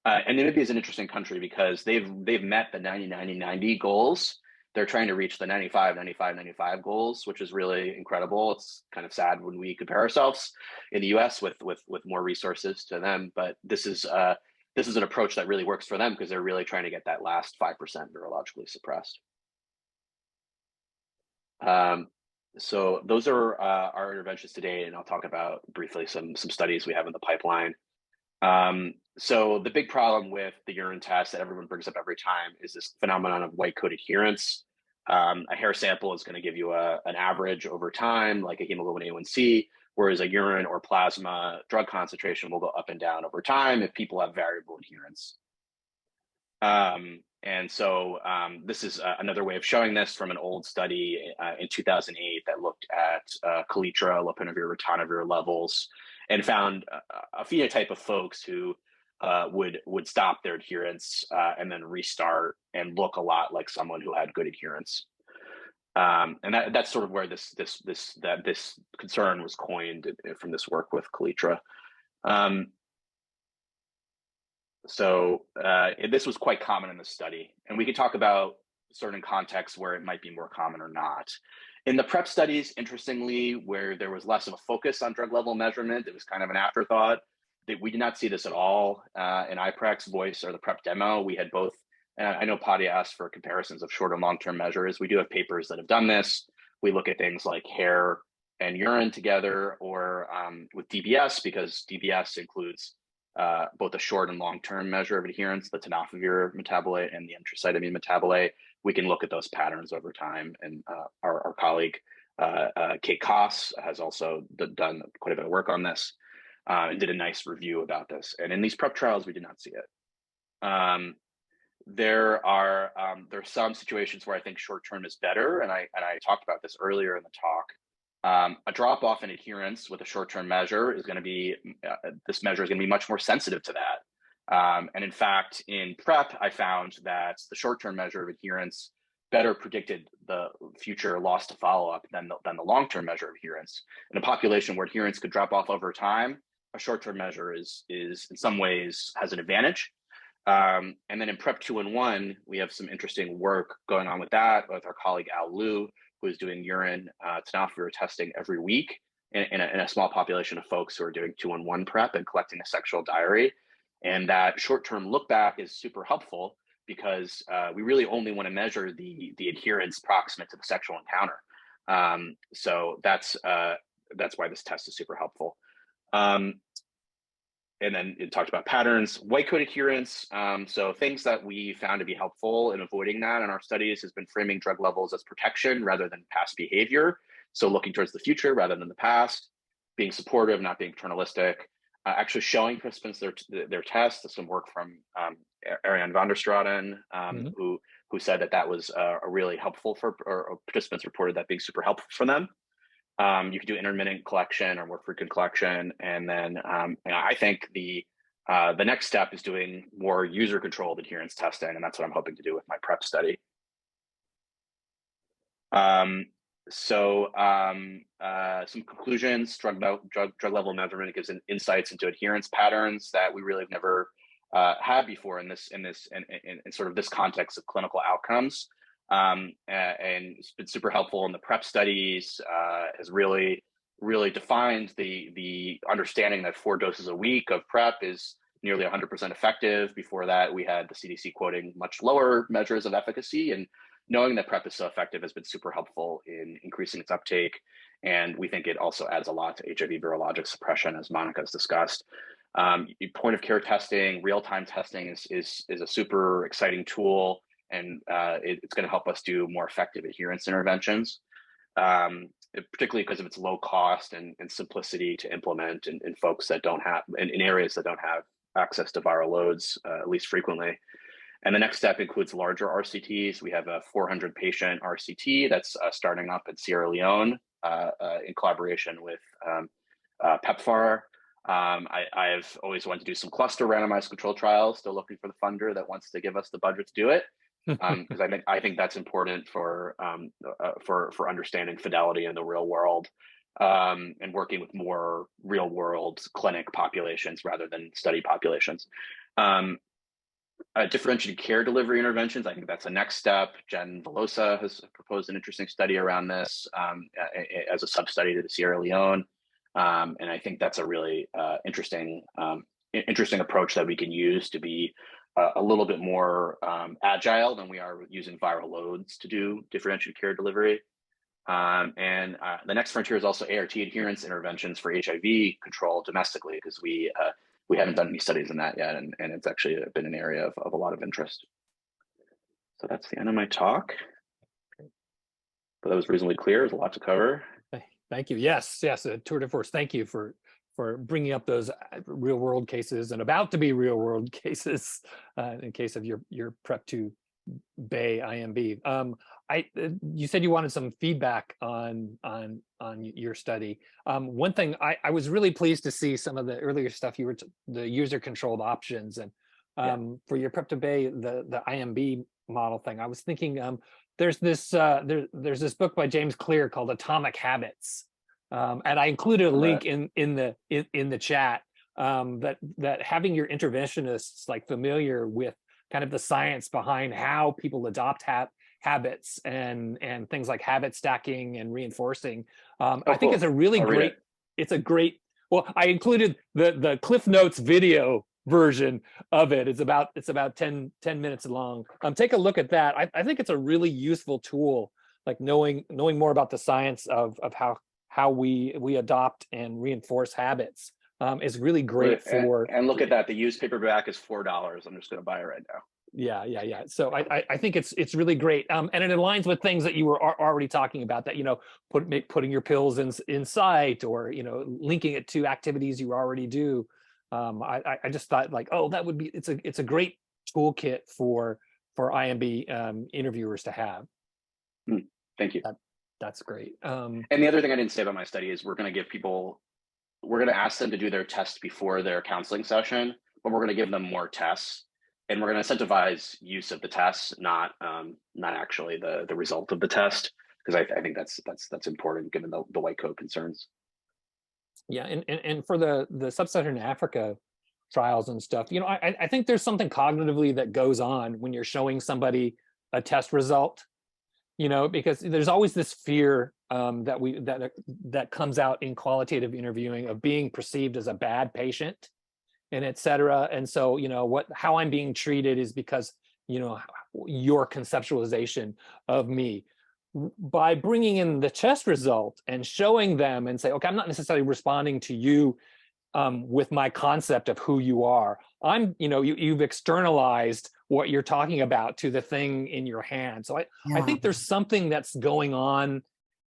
And Namibia is an interesting country because they've met the 90-90-90 goals. They're trying to reach the 95-95-95 goals, which is really incredible. It's kind of sad when we compare ourselves in the US with more resources to them, but this is an approach that really works for them because they're really trying to get that last 5% neurologically suppressed. So those are our interventions today, and I'll talk about briefly some studies we have in the pipeline. So the big problem with the urine test that everyone brings up every time is this phenomenon of white coat adherence. A hair sample is going to give you an average over time, like a hemoglobin A1C, whereas a urine or plasma drug concentration will go up and down over time if people have variable adherence. And so this is another way of showing this from an old study in 2008 that looked at Kaletra, lopinavir, ritonavir levels, and found a phenotype of folks who would stop their adherence and then restart and look a lot like someone who had good adherence. And that's sort of where this concern was coined from this work with Kaletra. So this was quite common in the study, and we could talk about certain contexts where it might be more common or not. In the PrEP studies, interestingly, where there was less of a focus on drug level measurement, it was kind of an afterthought. We did not see this at all in IPREX, Voice, or the PrEP demo. We had both. I know Paddy asked for comparisons of short and long-term measures. We do have papers that have done this. We look at things like hair and urine together, or with DBS, because DBS includes both a short and long-term measure of adherence, the tenofovir metabolite and the anthracytamine metabolite. We can look at those patterns over time. And our colleague, Kate Koss, has also done quite a bit of work on this and did a nice review about this. And in these PrEP trials, we did not see it. There are some situations where I think short-term is better. And I talked about this earlier in the talk. A drop off in adherence with a short-term measure is going to be, this measure is going to be much more sensitive to that. And in fact, in PrEP, I found that the short-term measure of adherence better predicted the future loss to follow-up than the long-term measure of adherence. In a population where adherence could drop off over time, a short-term measure is in some ways has an advantage. And then in PrEP 2-in-1, we have some interesting work going on with that with our colleague Al Liu, who is doing urine tenofovir testing every week in a small population of folks who are doing 2-in-1 PrEP and collecting a sexual diary. And that short-term look back is super helpful because we really only want to measure the adherence proximate to the sexual encounter. So that's why this test is super helpful. And then it talked about patterns, white coat adherence. So things that we found to be helpful in avoiding that in our studies has been framing drug levels as protection rather than past behavior. So looking towards the future rather than the past, being supportive, not being paternalistic, actually showing participants their tests. There's some work from Ariane van der Straten, who said that was a really helpful or participants reported that being super helpful for them. You can do intermittent collection or more frequent collection. And then I think the next step is doing more user-controlled adherence testing, and that's what I'm hoping to do with my PrEP study. Some conclusions: drug level measurement gives insights into adherence patterns that we really have never had before in sort of this context of clinical outcomes. And it's been super helpful in the PrEP studies, has really defined the understanding that 4 doses a week of PrEP is nearly 100% effective. Before that, we had the CDC quoting much lower measures of efficacy, and knowing that PrEP is so effective has been super helpful in increasing its uptake. And we think it also adds a lot to HIV virologic suppression, as Monica has discussed. Point of care testing, real-time testing is a super exciting tool, and it's going to help us do more effective adherence interventions, particularly because of its low cost and simplicity to implement in folks that don't have, in areas that don't have access to viral loads, at least frequently. And the next step includes larger RCTs. We have a 400 patient RCT that's starting up in Sierra Leone in collaboration with PEPFAR. I've always wanted to do some cluster randomized controlled trials, still looking for the funder that wants to give us the budget to do it. Because I think that's important for understanding fidelity in the real world, and working with more real world clinic populations rather than study populations. Differentiated care delivery interventions, I think that's the next step. Jen Velosa has proposed an interesting study around this as a sub-study to the Sierra Leone. And I think that's a really interesting approach that we can use to be a little bit more agile than we are using viral loads to do differentiated care delivery. And the next frontier is also ART adherence interventions for HIV control domestically, because we haven't done any studies in that yet, and it's actually been an area of a lot of interest. So that's the end of my talk. But that was reasonably clear. There's a lot to cover. Thank you. Yes, a tour de force. Thank you for bringing up those real world cases and about to be real world cases in case of your Prep 2 Bay IMB. You said you wanted some feedback on your study. One thing I was really pleased to see some of the earlier stuff the user controlled options, and for your Prep 2 Bay, the IMB model thing. I was thinking there's this book by James Clear called Atomic Habits, and I included a link in the chat, that having your interventionists like familiar with kind of the science behind how people adopt habits and things like habit stacking and reinforcing. I think it's a really great. Well, I included the Cliff Notes video version of it. It's about 10 minutes long. Take a look at that. I think it's a really useful tool, like knowing more about the science of how we adopt and reinforce habits is really great for. And look at that. The used paperback is $4. I'm just going to buy it right now. Yeah. So I think it's really great, and it aligns with things that you were already talking about. That putting your pills in sight, or linking it to activities you already do. I just thought that would be it's a great toolkit for IMB interviewers to have. Thank you. That's great. And the other thing I didn't say about my study is we're going to ask them to do their test before their counseling session, but we're going to give them more tests, and we're going to incentivize use of the tests, not actually the result of the test, because I think that's important given the white coat concerns. Yeah, and for the sub-Saharan Africa trials and stuff, I think there's something cognitively that goes on when you're showing somebody a test result, because there's always this fear that comes out in qualitative interviewing of being perceived as a bad patient, and et cetera. And so, how I'm being treated is because, your conceptualization of me. By bringing in the test result and showing them and say, okay, I'm not necessarily responding to you with my concept of who you are. You've externalized what you're talking about to the thing in your hand. So I think there's something that's going on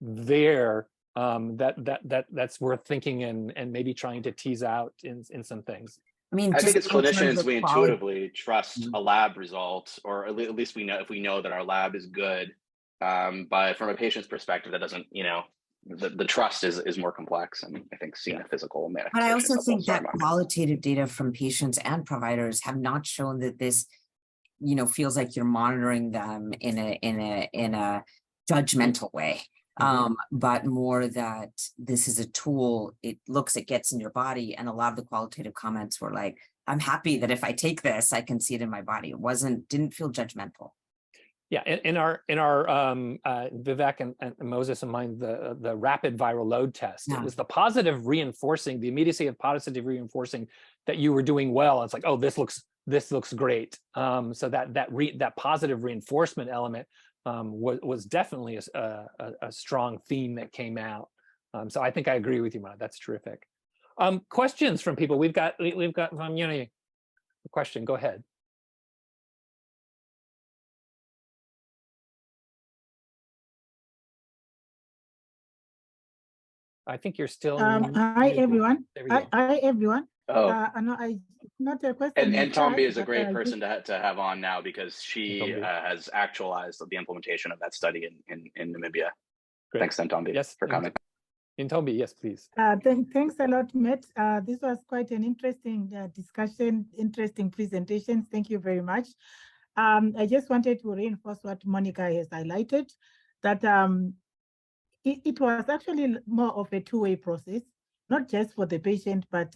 there that's worth thinking and maybe trying to tease out in some things. I think as clinicians, we intuitively trust a lab result, or at least if we know that our lab is good. But from a patient's perspective, that doesn't, the trust is more complex, and I think seeing a physical manifestation. But I also think that qualitative data from patients and providers have not shown that this, feels like you're monitoring them in a judgmental way, but more that this is a tool. It gets in your body, and a lot of the qualitative comments were like, "I'm happy that if I take this, I can see it in my body." It didn't feel judgmental. Yeah, in our Vivek and Moses and mine, the rapid viral load test, it was the positive reinforcing, the immediacy of positive reinforcing that you were doing well. It's like, oh, this looks great. So that positive reinforcement element was definitely a strong theme that came out. So I think I agree with you, Mona. That's terrific. Questions from people. We've got from Uni a question. Go ahead. I think you're still. Hi everyone. Hi everyone. Oh, No, not a question. and Tombi is a great person to have on now because she has actualized the implementation of that study in Namibia. Great. Thanks, Tombi, yes, for coming. Tombi, yes, please. Thanks a lot, Matt. This was quite an interesting discussion, interesting presentation. Thank you very much. I just wanted to reinforce what Monica has highlighted, that it was actually more of a two-way process, not just for the patient, but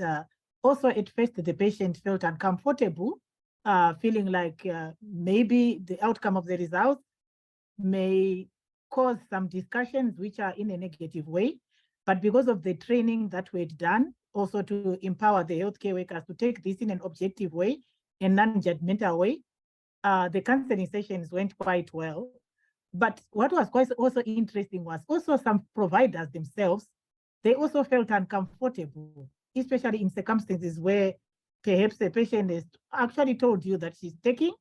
also at first the patient felt uncomfortable, feeling like maybe the outcome of the results may cause some discussions which are in a negative way. But because of the training that we had done, also to empower the healthcare workers to take this in an objective way, a non-judgmental way, the counseling sessions went quite well. But what was quite also interesting was also some providers themselves, they also felt uncomfortable, especially in circumstances where perhaps the patient is actually told you that she's taking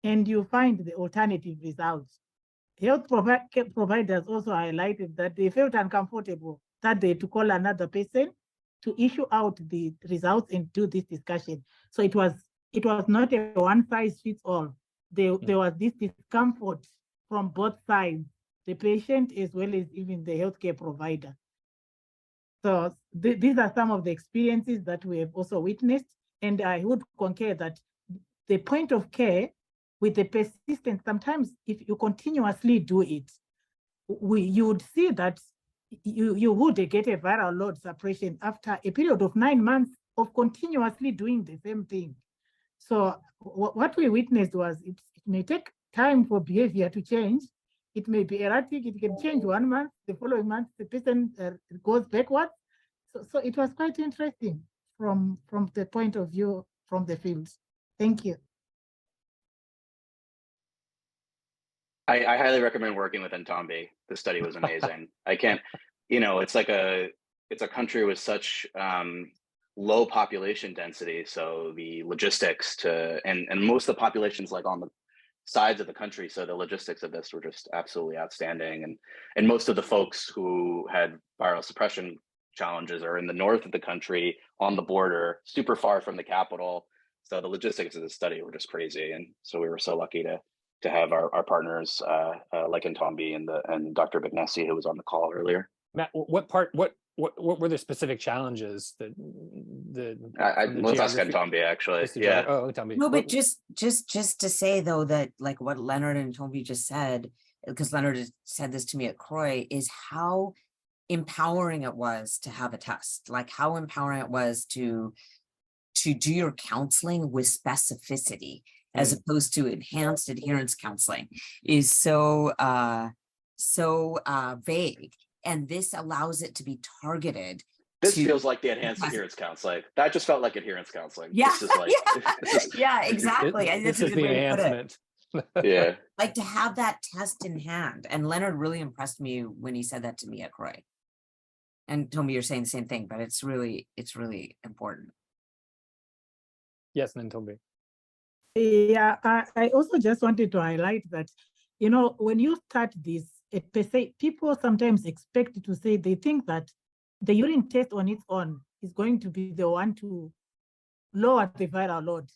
and you find the alternative results. Health providers also highlighted that they felt uncomfortable that day to call another person to issue out the results and do this discussion. So it was not a one size fits all. There was this discomfort from both sides, the patient as well as even the healthcare provider. So these are some of the experiences that we have also witnessed. And I would concur that the point of care with the persistence, sometimes if you continuously do it, you would see that you would get a viral load suppression after a period of 9 months of continuously doing the same thing. So what we witnessed was it may take time for behavior to change. It may be erratic. It can change 1 month. The following month, the person goes backwards. So it was quite interesting from the point of view from the field. Thank you. I highly recommend working with Ntombi. The study was amazing. I can't, it's a country with such low population density. So the logistics and most of the population's like on the sides of the country. So the logistics of this were just absolutely outstanding. And most of the folks who had viral suppression challenges are in the north of the country on the border, super far from the capital. So the logistics of the study were just crazy. And so we were so lucky to have our partners like Ntombi and Dr. Bignesi, who was on the call earlier. Matt, what were the specific challenges that let's ask Ntombi actually. Yeah. Oh, Ntombi. No, but just to say though that like what Leonard and Ntombi just said, because Leonard said this to me at Croy, is how empowering it was to have a test, like how empowering it was to do your counseling with specificity as opposed to enhanced adherence counseling is so vague. And this allows it to be targeted. This feels like the enhanced adherence counseling. That just felt like adherence counseling. Yeah, this is like, yeah, exactly. This is the enhancement. Yeah. Like to have that test in hand. And Leonard really impressed me when he said that to me at Croy. And Tombi, you're saying the same thing, but it's really important. Yes, and Tombi. Yeah, I also just wanted to highlight that, when you start this, per se, people sometimes expect to say they think that the urine test on its own is going to be the one to lower the viral load.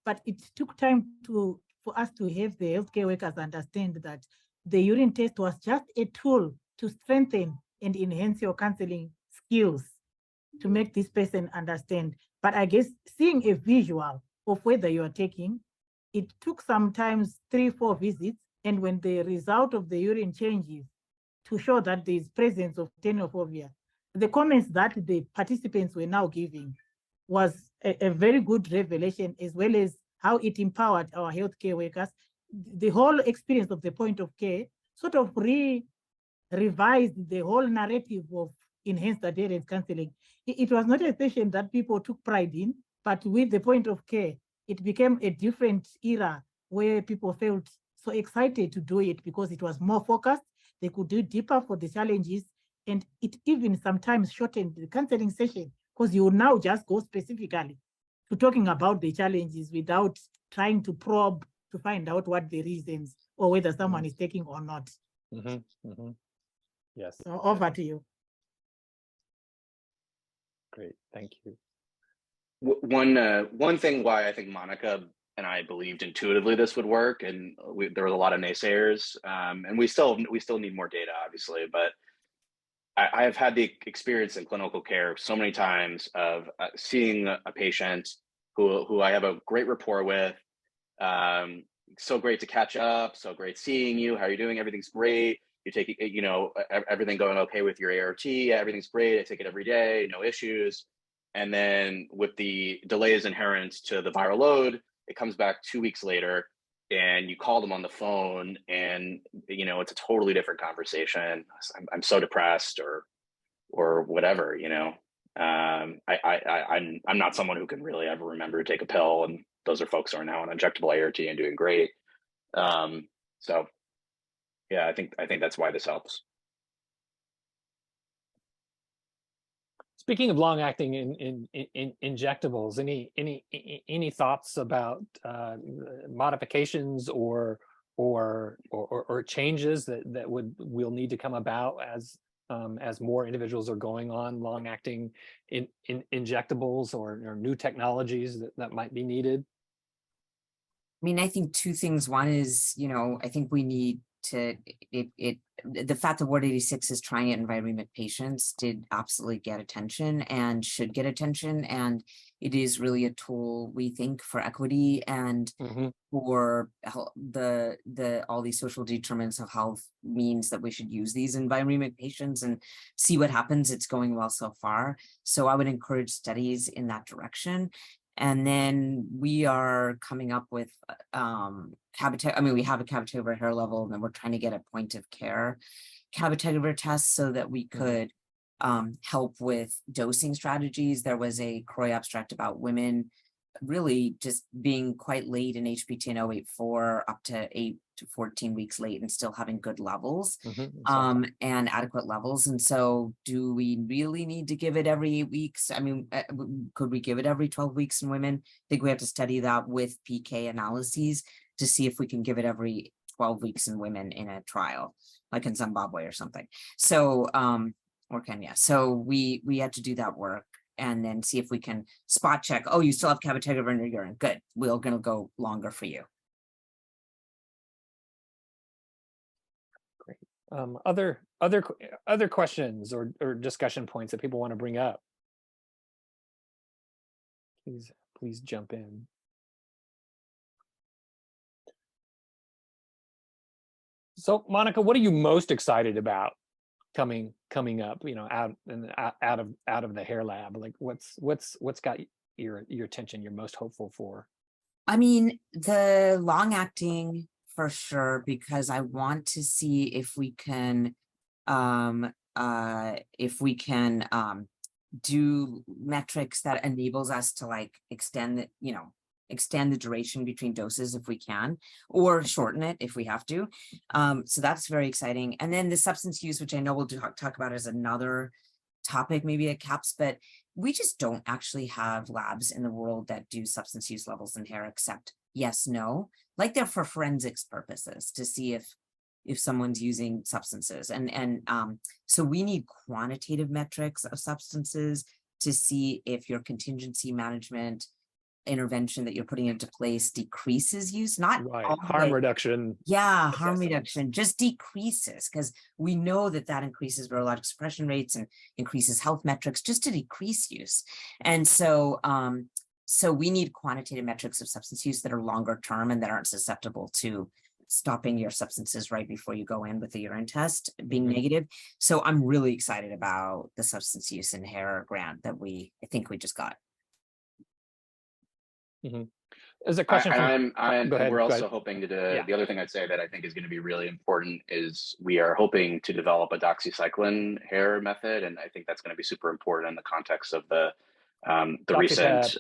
But it took time for us to have the healthcare workers understand that the urine test was just a tool to strengthen and enhance your counseling skills to make this person understand. But I guess seeing a visual of whether you are taking, it took sometimes 3-4 visits. And when the result of the urine changes to show that there is presence of tenofovir, the comments that the participants were now giving was a very good revelation, as well as how it empowered our healthcare workers. The whole experience of the point of care sort of revised the whole narrative of enhanced adherence counseling. It was not a session that people took pride in, but with the point of care, it became a different era where people felt so excited to do it because it was more focused. They could do deeper for the challenges, and it even sometimes shortened the counseling session because you now just go specifically to talking about the challenges without trying to probe to find out what the reasons or whether someone is taking or not. Yes. So over to you. Great, thank you. One thing why I think Monica and I believed intuitively this would work, and there was a lot of naysayers, and we still need more data, obviously, but I have had the experience in clinical care so many times of seeing a patient who I have a great rapport with. So great to catch up, so great seeing you. How are you doing? Everything's great. You take it, you know, everything going okay with your ART. Everything's great. I take it every day, no issues. And then with the delays inherent to the viral load, it comes back 2 weeks later, and you call them on the phone, and you know it's a totally different conversation. I'm so depressed, or whatever, you know. I'm not someone who can really ever remember to take a pill, and those are folks who are now on injectable ART and doing great. So yeah, I think that's why this helps. Speaking of long-acting in injectables, any thoughts about modifications or changes that will need to come about as more individuals are going on long-acting in injectables or new technologies that might be needed? I mean, I think two things. One is, you know, I think we need to, the fact that Ward 86 is trying it in viremic patients did absolutely get attention and should get attention. And it is really a tool, we think, for equity and for all these social determinants of health means that we should use these in viremic patients and see what happens. It's going well so far. So I would encourage studies in that direction. And then we are coming up with we have a cabotegravir hair level, and then we're trying to get a point of care cabotegravir test so that we could help with dosing strategies. There was a CROI abstract about women really just being quite late in HPT 084 up to 8 to 14 weeks late and still having good levels and adequate levels. And so do we really need to give it every 8 weeks? I mean, could we give it every 12 weeks in women? I think we have to study that with PK analyses to see if we can give it every 12 weeks in women in a trial, like in Zimbabwe or something. So, or Kenya. So we had to do that work and then see if we can spot check. Oh, you still have cabotegravir in your urine. Good. We're going to go longer for you. Great. Other questions or discussion points that people want to bring up? Please jump in. So, Monica, what are you most excited about coming up, you know, out of the hair lab? Like what's got your attention, you're most hopeful for? I mean, the long acting for sure, because I want to see if we can do metrics that enables us to like extend the duration between doses if we can, or shorten it if we have to. So that's very exciting. And then the substance use, which I know we'll talk about as another topic, maybe at CAPS, but we just don't actually have labs in the world that do substance use levels in hair except yes, no, like they're for forensics purposes to see if someone's using substances. And so we need quantitative metrics of substances to see if your contingency management intervention that you're putting into place decreases use, not right. Harm reduction. Yeah, harm reduction just decreases, because we know that increases virologic suppression rates and increases health metrics just to decrease use. And so so we need quantitative metrics of substance use that are longer term and that aren't susceptible to stopping your substances right before you go in with the urine test being negative. So I'm really excited about the substance use in hair grant that I think we just got. Is a question we're also hoping to do, the other thing I'd say that I think is going to be really important is we are hoping to develop a doxycycline hair method, and I think that's going to be super important in the context of the recent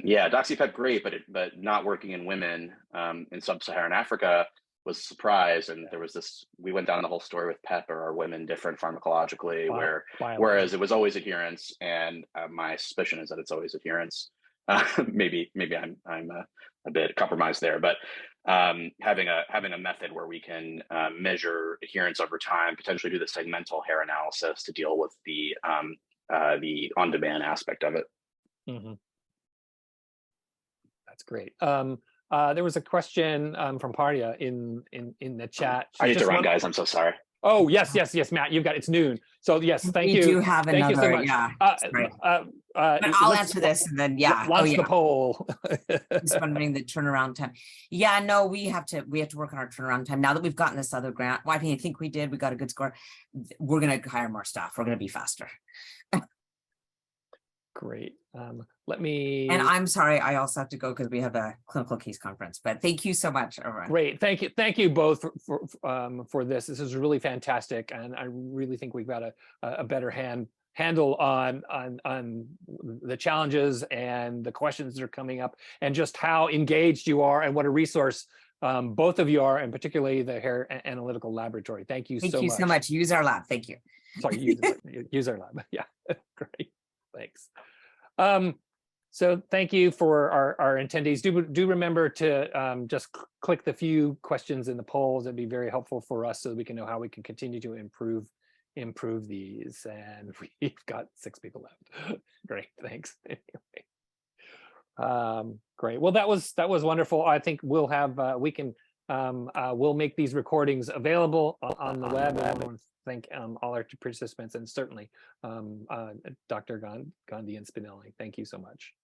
doxypep great, but not working in women in sub-Saharan Africa. was surprised, and there was this. We went down the whole story with PEP, or are women different pharmacologically? Whereas it was always adherence, and my suspicion is that it's always adherence. Maybe I'm a bit compromised there, but having a method where we can measure adherence over time, potentially do the segmental hair analysis to deal with the on-demand aspect of it. Mm-hmm. That's great. There was a question from Pardia in the chat. I need to run, guys. I'm so sorry. Oh, yes, Matt, you've got, it's noon. So yes, thank you. We do have thank another, you so much. yeah. But I'll answer this and then, yeah. Launch the poll. Just wondering the turnaround time. Yeah, no, we have to work on our turnaround time. Now that we've gotten this other grant, well, I think we got a good score. We're going to hire more staff. We're going to be faster. Great. Let me. And I'm sorry, I also have to go because we have a clinical case conference. But thank you so much, everyone. Great, thank you both for this. This is really fantastic, and I really think we've got a better handle on the challenges and the questions that are coming up, and just how engaged you are, and what a resource both of you are, and particularly the Hair Analytical Laboratory. Thank you so much. Thank you so much. Use our lab. Thank you. Sorry, use our lab. Yeah, great. Thanks. So thank you for our attendees. Do remember to just click the few questions in the polls. It'd be very helpful for us so that we can know how we can continue to improve these. And we've got 6 people left. Great, thanks. Anyway, great. Well, that was wonderful. I think we'll have we'll make these recordings available on the web. I want to thank all our participants, and certainly Dr. Gandhi and Spinelli. Thank you so much.